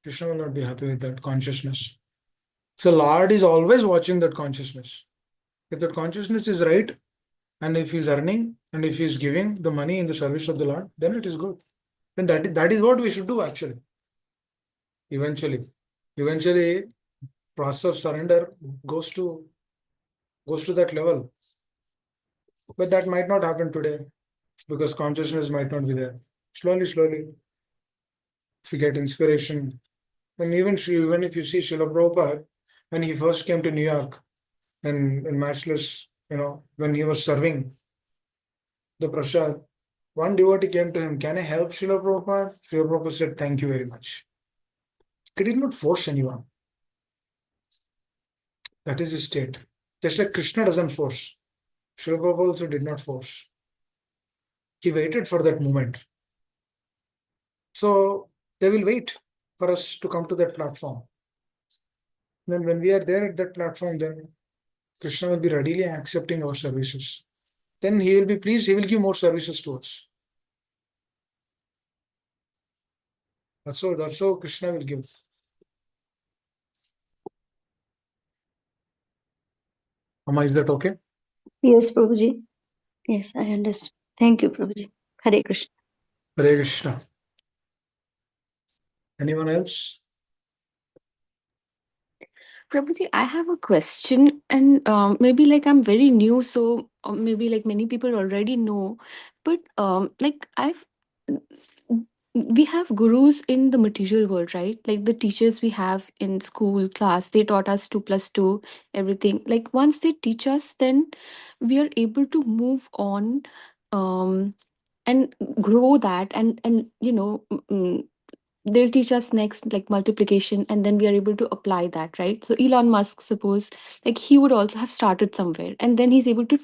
Krishna will not be happy with that consciousness. So Lord is always watching that consciousness. If that consciousness is right, and if he is earning, and if he is giving the money in the service of the Lord, then it is good. Then that is what we should do actually. Eventually, process of surrender goes to that level. But that might not happen today, because consciousness might not be there. Slowly, if you get inspiration, and even if you see Srila Prabhupada, when he first came to New York, and in Matchless, when he was serving the prasad, one devotee came to him, "Can I help Srila Prabhupada?" Srila Prabhupada said, "Thank you very much." He did not force anyone. That is his state. Just like Krishna doesn't force, Srila Prabhupada also did not force. He waited for that moment. So they will wait for us to come to that platform. Then when we are there at that platform, then Krishna will be readily accepting our services. Then he will be pleased, he will give more services to us. That's how Krishna will give. Amma, is that okay? Yes, Prabhuji. Yes, I understand. Thank you, Prabhuji. Hare Krishna. Hare Krishna. Anyone else? Prabhuji, I have a question, and maybe like I'm very new, so maybe like many people already know, but like we have gurus in the material world, right? Like the teachers we have in school class, they taught us 2 plus 2, everything. Like once they teach us, then we are able to move on, um, and grow that, and they'll teach us next like multiplication, and then we are able to apply that, right? So Elon Musk, suppose, like he would also have started somewhere, and then he's able to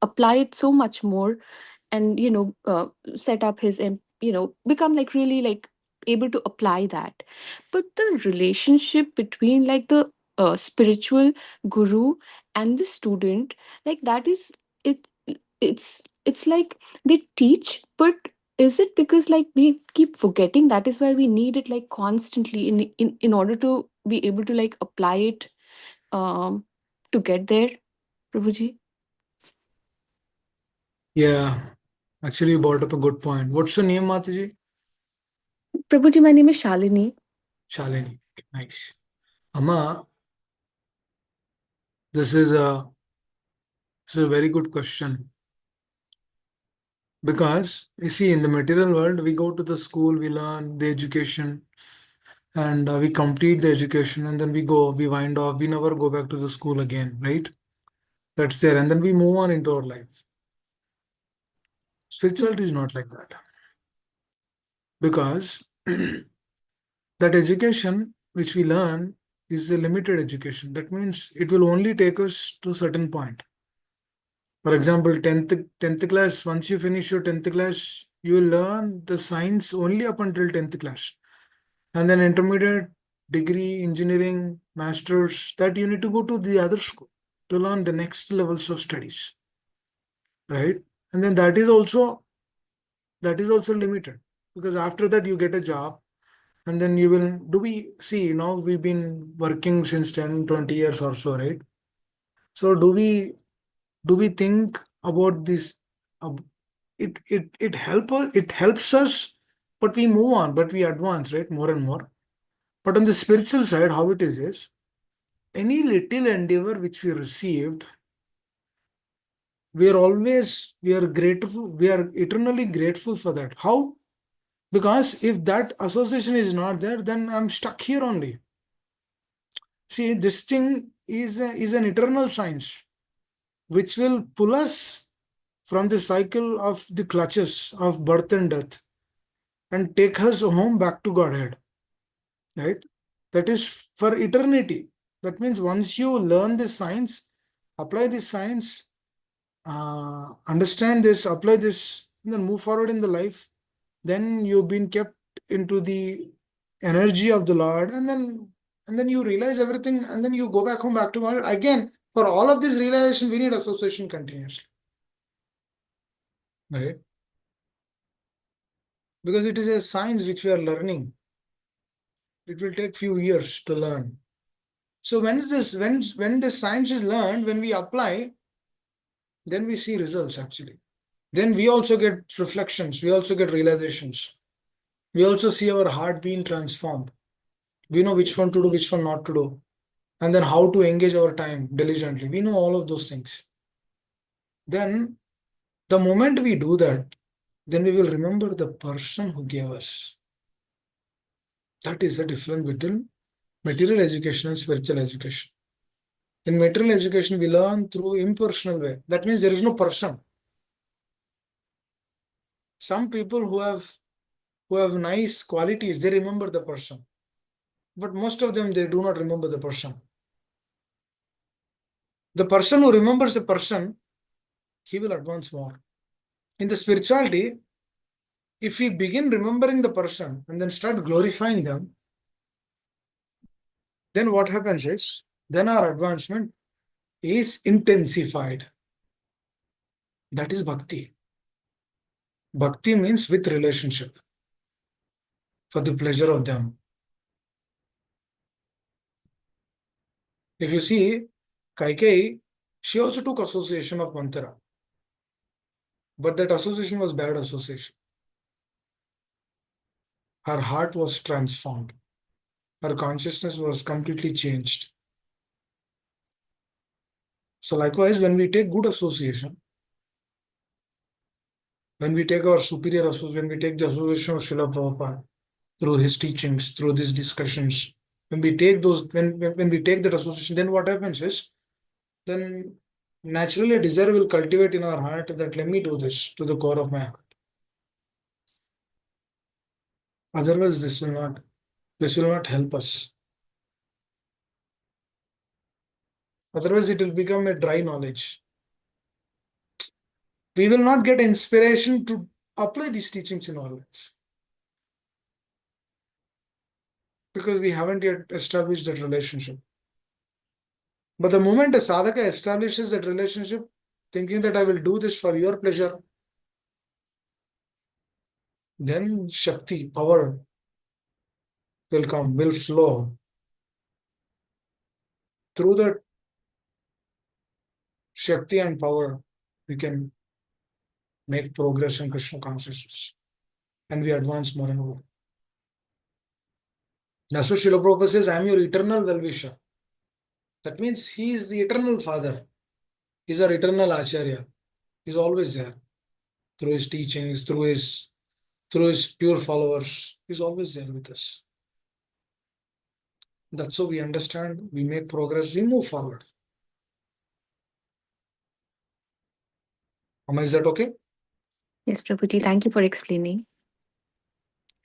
apply it so much more, and set up his become like really like able to apply that. But the relationship between like the spiritual guru and the student, like that is it it's like they teach, but is it because like we keep forgetting, that is why we need it like constantly in order to be able to like apply it, um to get there? Prabhuji. Yeah, actually, you brought up a good point. What's your name, Mataji? Prabhuji, my name is Shalini. Shalini. Nice. Amma, this is a very good question. Because you see, in the material world, we go to the school, we learn the education, and we complete the education, and then we wind off, we never go back to the school again, right? That's there, and then we move on into our life. Spirituality is not like that. Because that education which we learn is a limited education. That means it will only take us to a certain point. For example, 10th class, once you finish your 10th class, you will learn the science only up until 10th class. And then intermediate, degree, engineering, masters, that you need to go to the other school to learn the next levels of studies. Right? And then that is also limited. Because after that you get a job, and then you will now we've been working since 10, 20 years or so, right? So do we think about this? It helps us, but we move on, but we advance, right? More and more. But on the spiritual side, how it is any little endeavor which we received, we are grateful, we are eternally grateful for that. How? Because if that association is not there, then I'm stuck here only. See, this thing is an eternal science which will pull us from the cycle of the clutches of birth and death and take us home back to Godhead, right? That is for eternity. That means once you learn this science, apply this science, understand this, apply this, and then move forward in the life, then you've been kept into the energy of the Lord, and then you realize everything, and then you go back home, back to God. Again, for all of this realization, we need association continuously, right? Because it is a science which we are learning. It will take few years to learn. So when the science is learned, when we apply, then we see results actually. Then we also get reflections, we also get realizations. We also see our heart being transformed. We know which one to do, which one not to do. And then how to engage our time diligently. We know all of those things. Then the moment we do that, then we will remember the person who gave us. That is the difference between material education and spiritual education. In material education, we learn through impersonal way. That means there is no person. Some people who have nice qualities, they remember the person. But most of them, they do not remember the person. The person who remembers a person, he will advance more. In the spirituality, if we begin remembering the person and then start glorifying them, then what happens is, then our advancement is intensified. That is bhakti. Bhakti means with relationship, for the pleasure of them. If you see, Kaikeyi, she also took association of Manthara. But that association was bad association. Her heart was transformed. Her consciousness was completely changed. So likewise, when we take good association, when we take our superior association, when we take the association of Srila Prabhupada through his teachings, through these discussions, when we take that association, then what happens is, then naturally a desire will cultivate in our heart that let me do this to the core of my heart. Otherwise, this will not help us. Otherwise, it will become a dry knowledge. We will not get inspiration to apply these teachings in our lives because we haven't yet established that relationship. But the moment a sadhaka establishes that relationship, thinking that I will do this for your pleasure, then Shakti, power will come, will flow. Through that Shakti and power, we can make progress in Krishna consciousness and we advance more and more. That's what Srila Prabhupada says, I am your eternal well-wisher. That means he is the eternal father. He's our eternal Acharya. He's always there. Through his teachings, through his pure followers. He's always there with us. That's how we understand, we make progress, we move forward. Amma, is that okay? Yes, Prabhuji, thank you for explaining.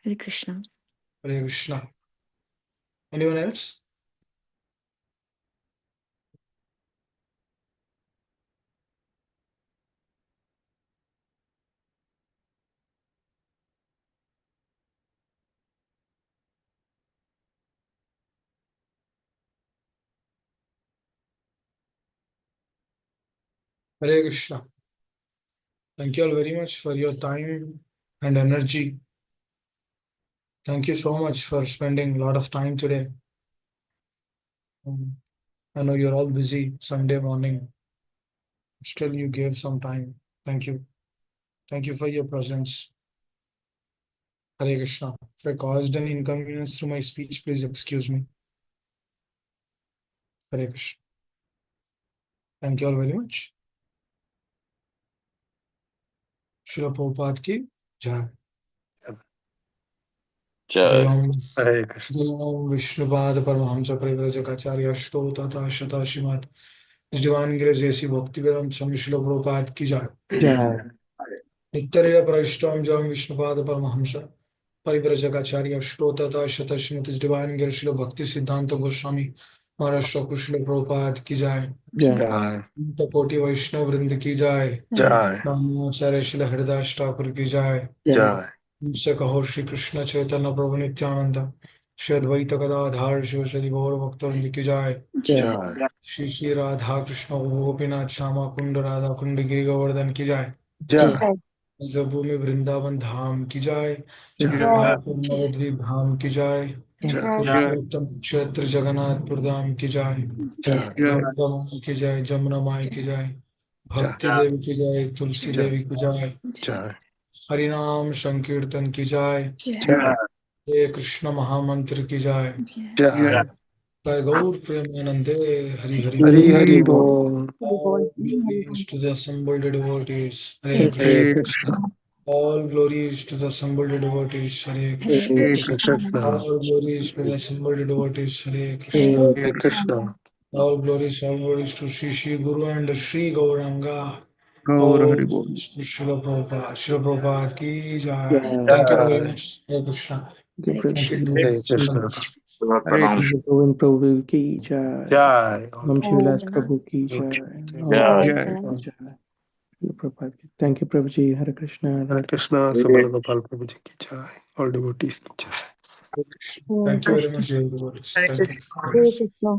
Hare Krishna. Hare Krishna. Anyone else? Hare Krishna. Thank you all very much for your time and energy. Thank you so much for spending a lot of time today. I know you're all busy Sunday morning. Still, you gave some time. Thank you. Thank you for your presence. Hare Krishna. If I caused any inconvenience through my speech, please excuse me. Hare Krishna. Thank you all very much. Srila Prabhupada ki jai. Jai Om Vishnupad Paramahamsa Parivrajakacarya Ashtotata Shatashimat Divine Grace Jesi Bhakti Vedanta Swami Srila Prabhupada ki jai. Nectar Parashtam Jam Vishnupad Paramahamsa Parivrajakacarya Ashtotata Shatashimat Divine Grace Srila Bhakti Siddhanta Goswami Maharaj Srila Prabhupada ki jai. Koti Vaishnav Vrind ki jai. Namaste Srila Haridas Thakur ki jai. उनसे कहो श्री कृष्ण चैतन्य प्रभु नित्यानंद श्री अद्वैत गदाधर शिव श्री गौर भक्तवृंद की जाय। श्री श्री राधा कृष्ण गोपीनाथ श्यामा कुंड राधा कुंड गिरि गोवर्धन की जाय। भूमि वृंदावन धाम की जाय। नवद्वीप धाम की जाय। पुरुषोत्तम क्षेत्र जगन्नाथपुर धाम की जाय। गंगा माई की जाय। जमुना माई की जाय। भक्ति देवी की जाय। तुलसी देवी की जाय। हरिनाम संकीर्तन की जाय। हे कृष्ण महामंत्र की जाय। जय गौर प्रेमानंदे Hari Hari Hari Bol. All glories to the assembled devotees. Hare Krishna. All glories to the assembled devotees. Hare Krishna. Krishna. All glories to the assembled devotees. Hare Krishna. Hare Krishna. All glories to Shri Shri Guru and Shri Gauranga. Gaur All Hari Bol. glories to Srila Prabhupada. Srila Prabhupada ki jai. Thank you very much. Hare Krishna. Hare Thank you. Krishna. Hare Krishna. Govind Prabhu ki jai. Om Shri Vilas Prabhu ki jai. Om Shri ki jai. Shri Prabhupada ki. Thank you, Prabhuji. Hare Krishna. Hare Krishna, Sabala Gopal Prabhuji ki jai. All devotees ki jai. Thank you very much, dear devotees. Thank you. Hare Krishna.